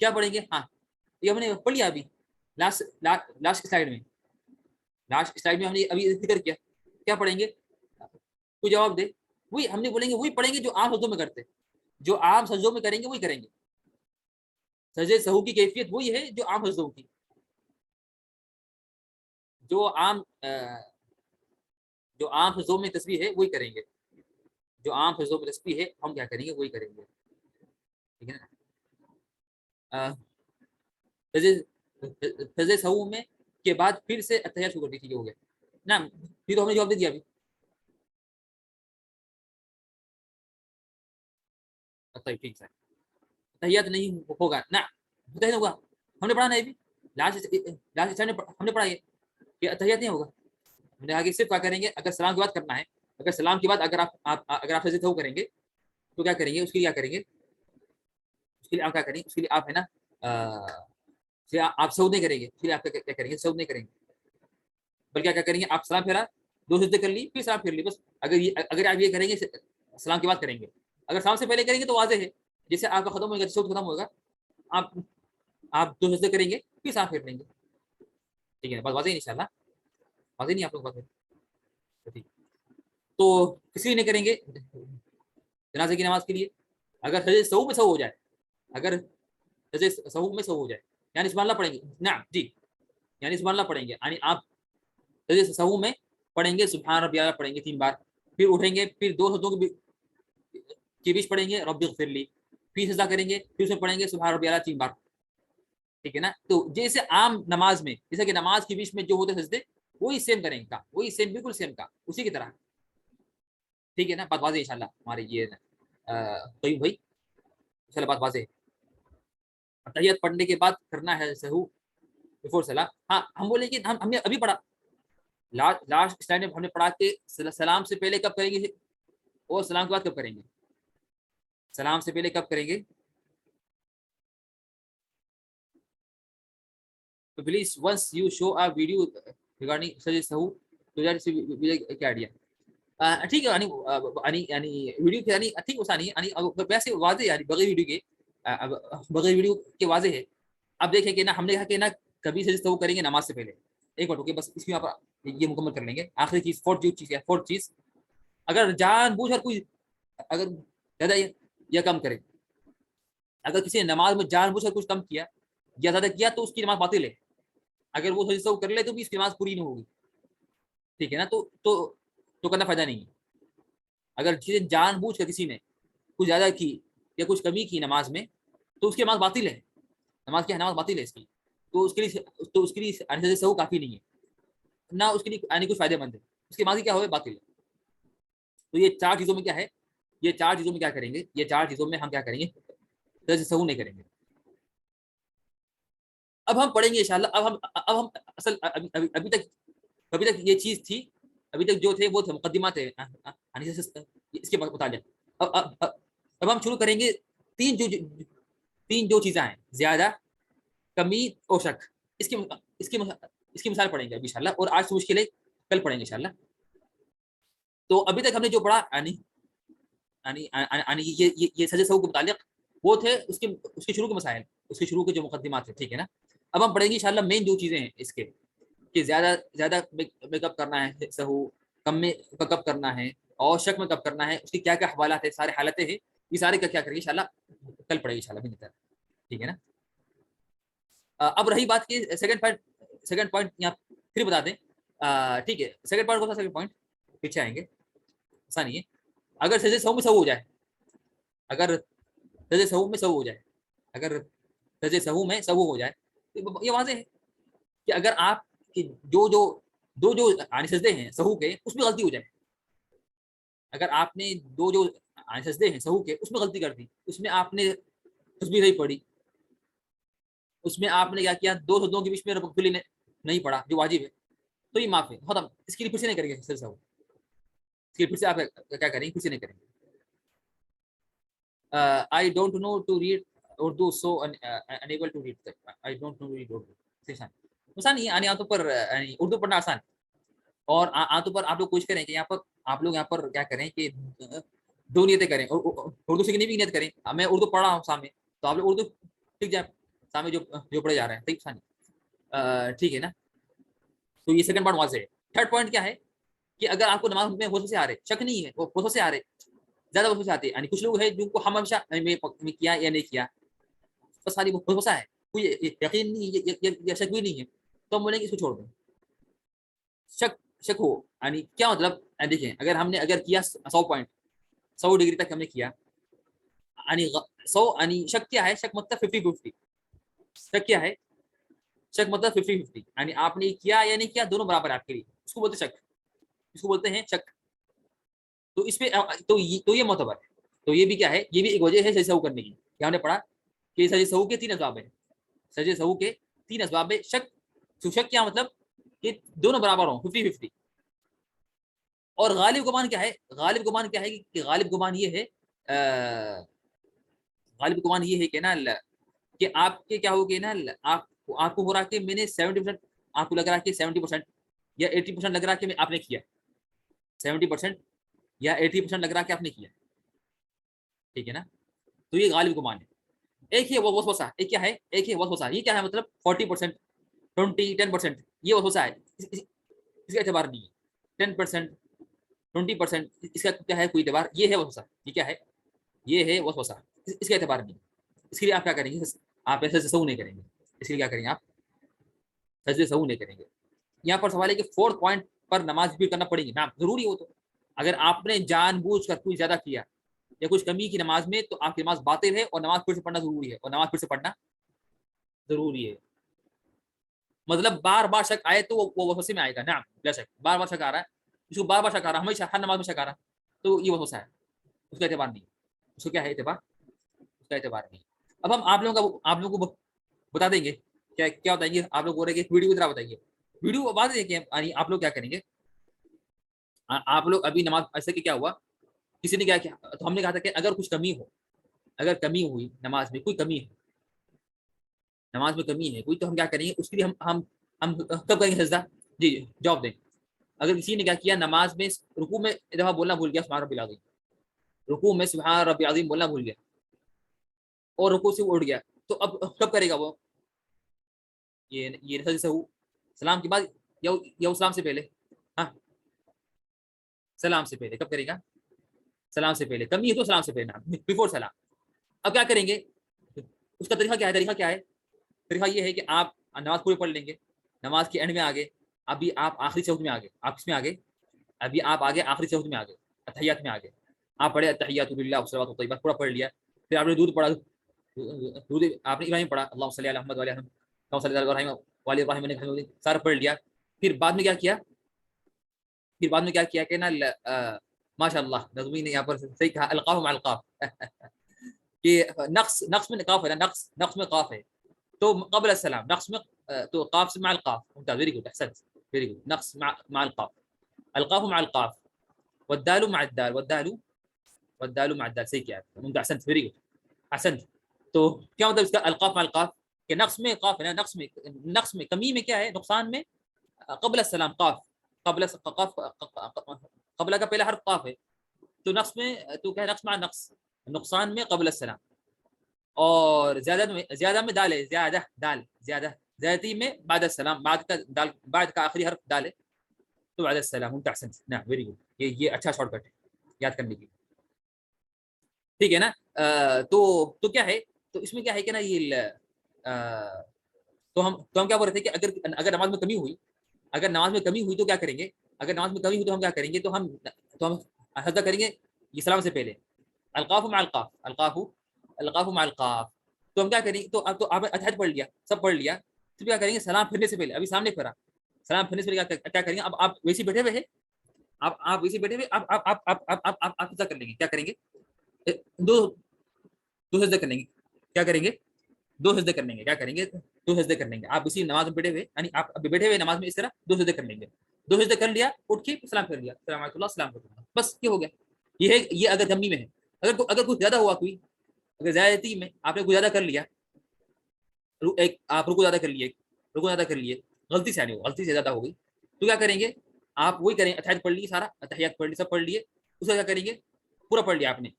کیا پڑھیں گے، ہاں یہ ہم نے پڑھ لیا ابھی لاسٹ سلائیڈ میں، ہم نے ابھی ذکر کیا، کیا پڑھیں گے، کوئی جواب دے، وہی ہم نے بولیں گے، وہی پڑھیں گے جو عام سجدوں میں کرتے، جو عام سجدوں میں کریں گے وہی کریں گے، سجدے سہو کی کیفیت وہی ہے جو عام سجدوں کی، جو عام جو عام حفظوں میں تسبیح ہے وہی کریں گے، جو عام حفظوں میں تسبیح ہے ہم کیا کریں گے وہی کریں گے، ٹھیک ہے نا۔ فض سہو میں کے بعد پھر سے اتحیات شروع کر دی، ٹھیک ہو گیا نا، پھر تو ہم نے جواب دے دیا ابھی، طيب ٹھیک ہے، تحیات نہیں ہوگا نا، تحیات ہوگا، ہم نے پڑھا نا ابھی لاسٹ ہم نے پڑھا یہ کہ تحیات نہیں ہوگا، ہم نے آگے صرف کیا کریں گے، اگر سلام کی بات کرنا ہے، اگر سلام کی بات اگر آپ فضل کریں گے تو کیا کریں گے، اس کے لیے کیا کریں گے، اس کے لیے آپ کیا کریں گے، اس کے لیے آپ ہے نا آپ سعود نہیں کریں گے، اس لیے آپ کیا کریں گے، سعود نہیں کریں گے، بلکہ کیا کریں گے، آپ سلام پھیرا، دو سجدے کر لی، پھر سلام پھیر لی، بس اگر آپ یہ کریں گے سلام کی بات کریں گے، اگر سلام سے پہلے کریں گے تو واضح ہے، جیسے آپ کا ختم ہوگا، سعود ختم ہوگا، آپ آپ دو سجدے کریں گے پھر سلام پھیر لیں گے، ٹھیک ہے، بات واضح ہے انشاءاللہ، واضح نہیں آپ لوگ بات ٹھیک، تو کس لیے نہیں کریں گے، جنازے کی نماز کے لیے، اگر سجدے سہو میں سہو ہو جائے، اگر سجدے سہو میں سہو ہو جائے، یعنی سبحان اللہ پڑھیں گے، نعم جی، یعنی سبحان اللہ پڑھیں گے، یعنی آپ سجدے سہو میں پڑھیں گے سبحان ربی اعلیٰ پڑھیں گے 3 بار، پھر اٹھیں گے، پھر دو سجدوں کے بیچ پڑھیں گے رب اغفر لی، پھر سجدہ کریں گے، پھر اس میں پڑھیں گے سبحان ربی اعلیٰ 3 بار، ٹھیک ہے نا، تو جیسے عام نماز میں جیسے کہ نماز کے بیچ میں جو ہوتے سجدے وہی سیم کریں گا، وہی سیم بالکل سیم کا اسی کی طرح، ٹھیک ہے نا، بات واضح انشاءاللہ ہمارے یہ طیب بھائی، انشاءاللہ بات واضح ہے، تحیت پڑھنے کے بعد کرنا ہے سہو بفور سلام، ہاں ہم بولیں کہ ہم نے ابھی پڑھا لاسٹ سلائڈ میں ہم نے پڑھا کہ سلام سے پہلے کب کریں گے اور سلام کے بعد کب کریں گے، سلام سے پہلے کب کریں گے، تو please once you show a video regarding سجدہ سہو تو دیٹ کیا آئیڈیا، ٹھیک ہے، یعنی ویڈیو کے یعنی ٹھیک وسا نہیں، یعنی ویسے واضح ہے، یعنی بغیر ویڈیو کے بغیر ویڈیو کے واضح ہے، اب دیکھیں کہ نا ہم نے کہا کہ نا کبھی سجدہ سہو کریں گے نماز سے پہلے، ایک بات اوکے، بس اس میں آپ یہ مکمل کر لیں گے، آخری چیز فورتھ چیز، اگر جان بوجھ کر کوئی اگر زیادہ یا کم کرے، اگر کسی نے نماز میں جان بوجھ کر کچھ کم کیا یا زیادہ کیا تو اس کی نماز باطل ہے، اگر وہ سجدہ سہو کر لے تو بھی اس کی نماز پوری نہیں ہوگی، ٹھیک ہے نا، تو کرنا فائدہ نہیں ہے، اگر چیزیں جان بوجھ کر کسی نے کچھ زیادہ کی یا کچھ کمی کی نماز میں تو اس کی نماز باطل ہے، نماز کی نماز باطل ہے اس کی، تو اس کے لیے سجدہ سہو کافی نہیں ہے، نہ اس کے لیے یعنی کچھ فائدہ مند ہے، اس کی نماز کیا ہوئے باطل ہے، تو یہ 4 چیزوں میں کیا ہے، یہ 4 چیزوں میں کیا کریں گے، یہ 4 چیزوں میں ہم کیا کریں گے، سجدہ سہو نہیں کریں گے، اب ہم پڑھیں گے انشاءاللہ، اب ہم اصل ابھی تک یہ چیز تھی، ابھی تک جو تھے وہ تھے مقدمات ہے اس کے متعلق، اب ہم شروع کریں گے تین جو چیزیں ہیں، زیادہ، کمی اور شک، اس کی اس کی اس کی مثال پڑھیں گے ابھی انشاءاللہ، اور آج سے مشکل ہے کل پڑھیں گے انشاءاللہ، تو ابھی تک ہم نے جو پڑھا یہ سجدہ سہو کے متعلق وہ تھے اس کے شروع کے مسائل، اس کے شروع کے جو مقدمات تھے، ٹھیک ہے نا، اب ہم پڑھیں گے انشاءاللہ مین جو چیزیں ہیں اس کے، کہ زیادہ میک اپ کرنا ہے سہو، کم میں کب کرنا ہے، اور شک میں کب کرنا ہے، اس کی کیا کیا حوالات ہے، سارے حالتیں ہیں، یہ سارے کا کیا کریں گے انشاءاللہ کل پڑھیں گے انشاءاللہ، ٹھیک ہے نا، اب رہی بات کی سیکنڈ پوائنٹ یہاں پھر بتا دیں، ٹھیک ہے، سیکنڈ پوائنٹ کو سیکنڈ پوائنٹ پیچھے آئیں گے، ایسا نہیں ہے، اگر سجدہ سہو میں سہو ہو جائے، اگر سجدہ سہو میں سہو ہو جائے، اگر سجدہ سہو میں سہو ہو جائے، تو یہ واضح ہے کہ اگر آپ کی دو سجدے ہیں سہو کے اس میں غلطی ہو جائے، اگر آپ نے دو جو سجدے ہیں سہو کے اس میں غلطی کر دی، اس میں آپ نے تسبیح نہیں پڑھی، اس میں آپ نے کیا کیا، دو سجدوں کے بیچ میں رب نے نہیں پڑھا جو واجب ہے، تو یہ معاف ہے ختم، اس کے لیے پھر سے نہیں کریں گے سجدہ سہو، اس کے لیے پھر سے آپ کیا کریں گے، پھر سے نہیں کریں گے، I don't know to read Urdu, so unable to read that. I don't know to read Urdu. آسان نہیں ہے، یعنی عام طور پر اردو پڑھنا آسان، اور عام طور پر آپ لوگ کوشش کریں کہ آپ لوگ یہاں پر کیا کریں کہ 2 نیتیں کریں، اردو سیکھنے بھی نیت کریں، میں اردو پڑھ رہا ہوں سامنے، تو آپ لوگ اردو سیکھ جائیں سامنے جو پڑھے جا رہے ہیں، ٹھیک ہے نا، تو یہ سیکنڈ پوائنٹ واضح ہے، تھرڈ پوائنٹ کیا ہے کہ اگر آپ کو نماز میں وسوسے آ رہے، شک نہیں ہے، وہ وسوسے آ رہے، زیادہ وسوسے آتے ہیں، یعنی کچھ لوگ ہیں جن کو ہم ہمیشہ میں کیا یا نہیں کیا، بس خالی وسوسہ ہے، کوئی یقین نہیں ہے یا شک بھی نہیں ہے، تو ہم بولیں گے اس کو چھوڑ دیں، شک شک ہو یعنی کیا مطلب؟ دیکھیں اگر کیا 100 ڈگری تک ہم نے کیا، یعنی 100 یعنی شک کیا ہے؟ شک مطلب 50-50. شک کیا ہے؟ شک مطلب 50-50 یعنی آپ نے کیا یا نہیں کیا دونوں برابر آپ کے لیے، اس کو بولتے شک، اس کو بولتے ہیں شک. تو اس پہ تو یہ معتبر ہے. تو یہ بھی کیا ہے؟ یہ بھی ایک وجہ ہے سجدہ سہو کرنے کی. کیا ہم نے پڑھا کہ سجدہ سہو کے 3 اسباب ہیں. سجدہ سہو کے 3 اسباب ہے. شک، تو شک کیا مطلب؟ کہ دونوں برابر ہوں 50-50. اور غالب گمان کیا ہے؟ غالب گمان کیا ہے کہ غالب گمان یہ ہے غالب گمان یہ ہے کہ نا کہ آپ کے کیا ہوگی نا، آپ کو ہو رہا کہ میں نے 70%، آپ کو لگ رہا کہ 70% یا 80% لگ رہا کہ آپ نے کیا، 70% یا 80% لگ رہا کہ آپ نے کیا. ٹھیک ہے نا؟ تو یہ غالب گمان ہے. ایک ہی وہ وسوسہ، ایک کیا ہے؟ ایک ہی وسوسہ. یہ کیا ہے مطلب 40%، 10% یہ وسوسہ ہے. اس کا اعتبار نہیں ہے. 10%، 20% اس کا کیا ہے؟ کوئی اعتبار. یہ ہے وسوسہ. یہ کیا ہے؟ یہ ہے وسوسہ. اس کا اعتبار نہیں. اس کے لیے آپ کیا کریں گے؟ آپ ایسے سہو نہیں کریں گے. اس کے لیے کیا کریں گے؟ آپ سجدے سہو نہیں کریں گے. یہاں پر سوال ہے کہ 4 پوائنٹ پر نماز بھی کرنا پڑے گی. نام ضروری ہو تو اگر آپ نے جان بوجھ کر کچھ زیادہ کیا یا کچھ کمی کی نماز میں تو آپ کی نماز باطل ہے اور نماز پھر سے پڑھنا ضروری ہے. اور نماز پھر سے پڑھنا ضروری ہے. مطلب بار بار شک آئے تو وہ وسوسے میں آئے گا. نعم بلا شک بار بار شک آ رہا ہے، اس کو بار بار شک آ رہا ہے، ہمیشہ ہر نماز میں شک آ رہا ہے، تو یہ وسوسہ ہے. اس کا اعتبار نہیں. اس کو کیا ہے اعتبار؟ اس کا اعتبار نہیں. اب ہم آپ لوگوں کو بتا دیں گے کیا بتائیں گے. آپ لوگ بول رہے ہیں کہ ویڈیو کی طرح بتائیے. ویڈیو بات ہے کہ آپ لوگ کیا کریں گے. آپ لوگ ابھی نماز ایسے کہ کیا ہوا، کسی نے کیا کیا تو ہم نے کہا تھا کہ اگر کچھ کمی ہو، اگر کمی ہوئی نماز میں، کوئی کمی ہے نماز میں کمی ہے کوئی، تو ہم کیا کریں گے اس کے لیے ہم کب کریں گے سجدہ؟ جی جواب دیں. اگر کسی نے کیا کیا نماز میں رکوع میں ایک دفعہ بولنا بھول گیا سبحان ربی العظیم، رکوع میں سبحان ربی العظیم بولنا بھول گیا اور رکوع سے اٹھ گیا، تو اب کب کرے گا وہ؟ یہ سجدہ سہو سلام کے بعد یا سلام سے پہلے؟ ہاں سلام سے پہلے. کب کرے گا؟ سلام سے پہلے. کمی ہے تو سلام سے پہلے، بیفور سلام. اب کیا کریں گے؟ اس کا طریقہ کیا ہے؟ طریقہ کیا ہے؟ طریقہ یہ ہے کہ آپ نماز پوری پڑھ لیں گے، نماز کے اینڈ میں آگے ابھی آپ آخری چوتھ میں آگے، آپ کس میں آگے؟ ابھی آپ آگے آخری چوتھ میں آگے، اتحیات میں آگے. آپ پڑھے اتحیات للہ والصلوات والطیبات پورا پڑھ لیا. پھر آپ نے دودھ پڑھا، دودھ آپ نے ابراہیم پڑھا، اللہم صلی علی محمد وعلی محمد کما صلی علی ابراہیم وعلی ابراہیم، سارا پڑھ لیا. پھر بعد میں کیا کیا؟ پھر بعد میں کیا کیا کہ نا ماشاء اللہ نظمی نے یہاں پر صحیح کہا، القاف مع القاف کہ نقص میں قاف ہے نا، نقص میں قاف ہے تو قبل السلام نقص میں تو قاف سے مع القاف. ممتاز، ویری گڈ، احسنت، ویری گڈ. نقص مع القاف، القاف مع القاف، والدال مع الدال، والدال مع الدال. صحیح کیا، ممتاز، احسنت، ویری گڈ، احسنت. تو کیا مطلب اس کا القاف مع القاف؟ کہ نقص میں قاف ہے نا، نقص میں کمی میں کیا ہے؟ نقصان میں قبل السلام قاف، قبل کا پہلا حرف قاف ہے تو نقص میں تو کیا ہے؟ نقص مع نقص، نقصان میں قبل السلام. اور زیادہ میں دال ہے، زیادہ دال، زیادتی میں بعد السلام، بعد کا آخری حرف دال ہے تو بعد السلام. ممتاز، نا ویری گڈ. یہ اچھا شارٹ کٹ ہے یاد کرنے کی. ٹھیک ہے نا؟ تو کیا ہے؟ تو اس میں کیا ہے کہ نا یہ تو ہم کیا بول رہے تھے کہ اگر نماز میں کمی ہوئی، تو کیا کریں گے؟ اگر نماز میں کمی ہوئی تو ہم کیا کریں گے؟ تو ہم سجدہ کریں گے یہ سلام سے پہلے، القاف مع القاف، القاف مع القاف. تو ہم کیا کریں گے؟ تو آپ نے اتحاد پڑھ لیا، سب پڑھ لیا، پھر کیا کریں گے؟ سلام پھرنے سے پہلے، ابھی سامنے پھرا، سلام پھرنے سے پہلے کیا کریں گے؟ اب آپ ویسے بیٹھے ہوئے ہیں، آپ ویسے بیٹھے ہوئے، آپ کیا کر لیں گے؟ کیا کریں گے؟ دو سجدے کر لیں گے. کیا کریں گے؟ دو سجدے کر لیں گے. کیا کریں گے؟ دو سجدے کر لیں گے. آپ اسی نماز میں بیٹھے ہوئے، یعنی آپ ابھی بیٹھے ہوئے نماز میں اس طرح دو سجدے کر لیں گے. دو سجدے کر لیا، اٹھ کے سلام کر لیا، السلام علیکم اللہ، سلام کر، بس یہ ہو گیا. یہ اگر کمی میں ہے. اگر کچھ زیادہ ہوا، کوئی اگر زیادتی میں آپ نے کچھ زیادہ کر لیا، آپ رکو زیادہ کر لیے غلطی سے، غلطی سے زیادہ ہو گئی، تو کیا کریں گے؟ آپ وہی کریں، اتحیات پڑھ لیے، سارا اتحیات پڑھ لیے، سب پڑھ لیے، اس کا کیا کریں گے؟ پورا پڑھ لیا آپ نے،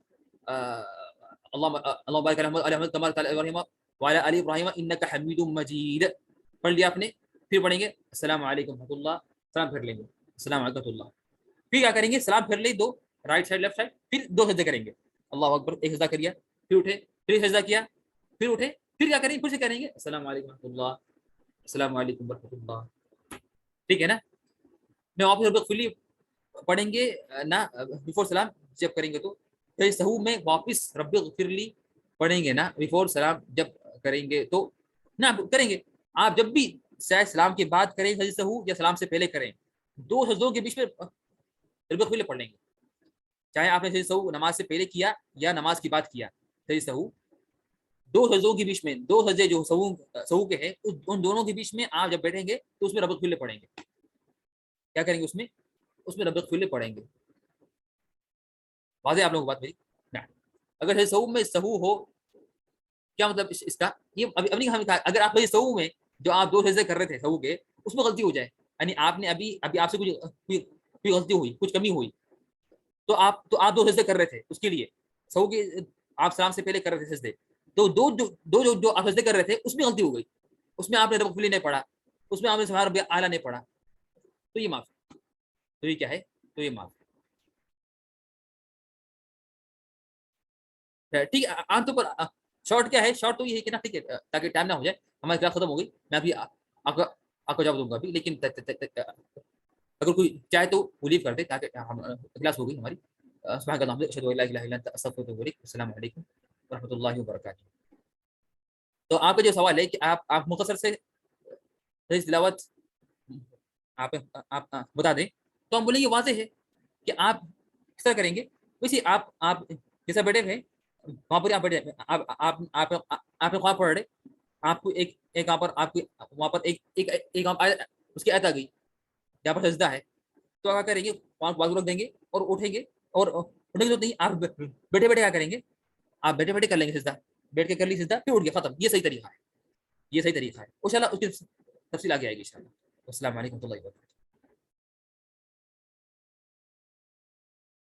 اللہ بارک علی محمد کما بارکت علی ابراہیم وعلی آل ابراہیم انک حمید مجید، پڑھ لیا آپ نے. پھر پڑھیں گے السلام علیکم ورحمۃ اللہ، سلام پھر لیں گے، السلام علیکم ورحمۃ اللہ. پھر کیا کریں گے؟ سلام پھر لے دو، رائٹ سائڈ لیفٹ سائڈ، پھر دو سجدے کریں گے، اللہ اکبر، ایک سجدہ کیا، پھر اٹھے، پھر سجدہ کیا، پھر اٹھے، پھر کیا کریں گے؟ پھر سے کریں گے السلام علیکم ورحمۃ اللہ، السلام علیکم ورحمۃ اللہ. ٹھیک ہے نا؟ میں واپس رب اغفر لی پڑھیں گے نا بیفور سلام جب کریں گے تو سجدہ سہو میں واپس رب اغفر لی پڑھیں گے نا بیفور سلام جب کریں گے تو نہ کریں گے. آپ جب بھی چاہے سلام کے بعد کریں سجدہ سہو یا سلام سے پہلے کریں, دو سجدوں کے بیچ میں رب اغفر لی پڑھ لیں گے, چاہے آپ نے سجدہ سہو نماز سے پہلے کیا یا نماز کی بات کیا. سجدہ سہو دو سجدوں کے بیچ میں, دو سجدے جو سہو کے ہیں ان دونوں کے بیچ میں آپ جب بیٹھیں گے تو اس میں رب اغفر لی پڑھیں گے. کیا کریں گے اس میں رب اغفر لی پڑھیں گے. واضح آپ لوگوں کو بات میری؟ اگر سجدہ سہو میں سہو ہو, کیا مطلب اس کا, یہ ابھی ہم کہا اگر آپ سہو میں جو آپ دو سجدے کر رہے تھے سہو کے اس میں غلطی ہو جائے, یعنی آپ نے ابھی آپ سے کچھ غلطی ہوئی, کچھ کمی ہوئی, تو آپ دو سجدے کر رہے تھے اس کے لیے سہو کے, آپ سلام سے پہلے کر رہے تھے سجدے, تو دو آپ سجدے کر رہے تھے اس میں غلطی ہو گئی, اس میں آپ نے رب اغفر لی نہیں پڑھا, اس میں آپ نے سبحان ربی اعلیٰ نہیں پڑھا, تو یہ معاف, تو یہ کیا ہے, تو یہ معاف ہے. ٹھیک ہے, عام طور پر شارٹ کیا ہے, شارٹ تو یہ ہے کہ نا, ٹھیک ہے تاکہ ٹائم نہ ہو جائے, ہماری کلاس ختم ہو گئی, میں ابھی آپ کو جواب دوں گا ابھی, لیکن اگر کوئی چاہے تو وہ لیو کر دے تاکہ کلاس ہو گئی ہماری. سبحانک اللہم اشہد ان لا الہ الا انت استغفرک و اتوب الیک. السلام علیکم ورحمۃ اللہ وبرکاتہ. تو آپ کا جو سوال ہے کہ آپ مختصر سے تلاوت آپ بتا دیں, تو ہم بولیں گے واضح ہے کہ آپ کس طرح کریں گے. ویسے آپ جیسا بیٹھے ہوئے وہاں پر آپ بیٹھے, آپ نے خواب پڑھ رہے, آپ کو ایک یہاں پر آپ کی وہاں پر ایک اس کی آیت آ گئی جہاں پر سجدہ ہے, تو کیا کریں گے, وہاں بازو رکھ دیں گے اور اٹھیں گے, اور اٹھیں گے تو نہیں, آپ بیٹھے بیٹھے کیا کریں گے, آپ بیٹھے بیٹھے کر لیں گے سجدہ, بیٹھ کے کر لی سجدہ پھر اٹھ گیا, ختم. یہ صحیح طریقہ ہے, یہ صحیح طریقہ ہے. ان شاء اللہ اس کی تفصیل آگے آئے گی ان شاء اللہ. السلام علیکم و رحمۃ اللہ وبرکاتہ.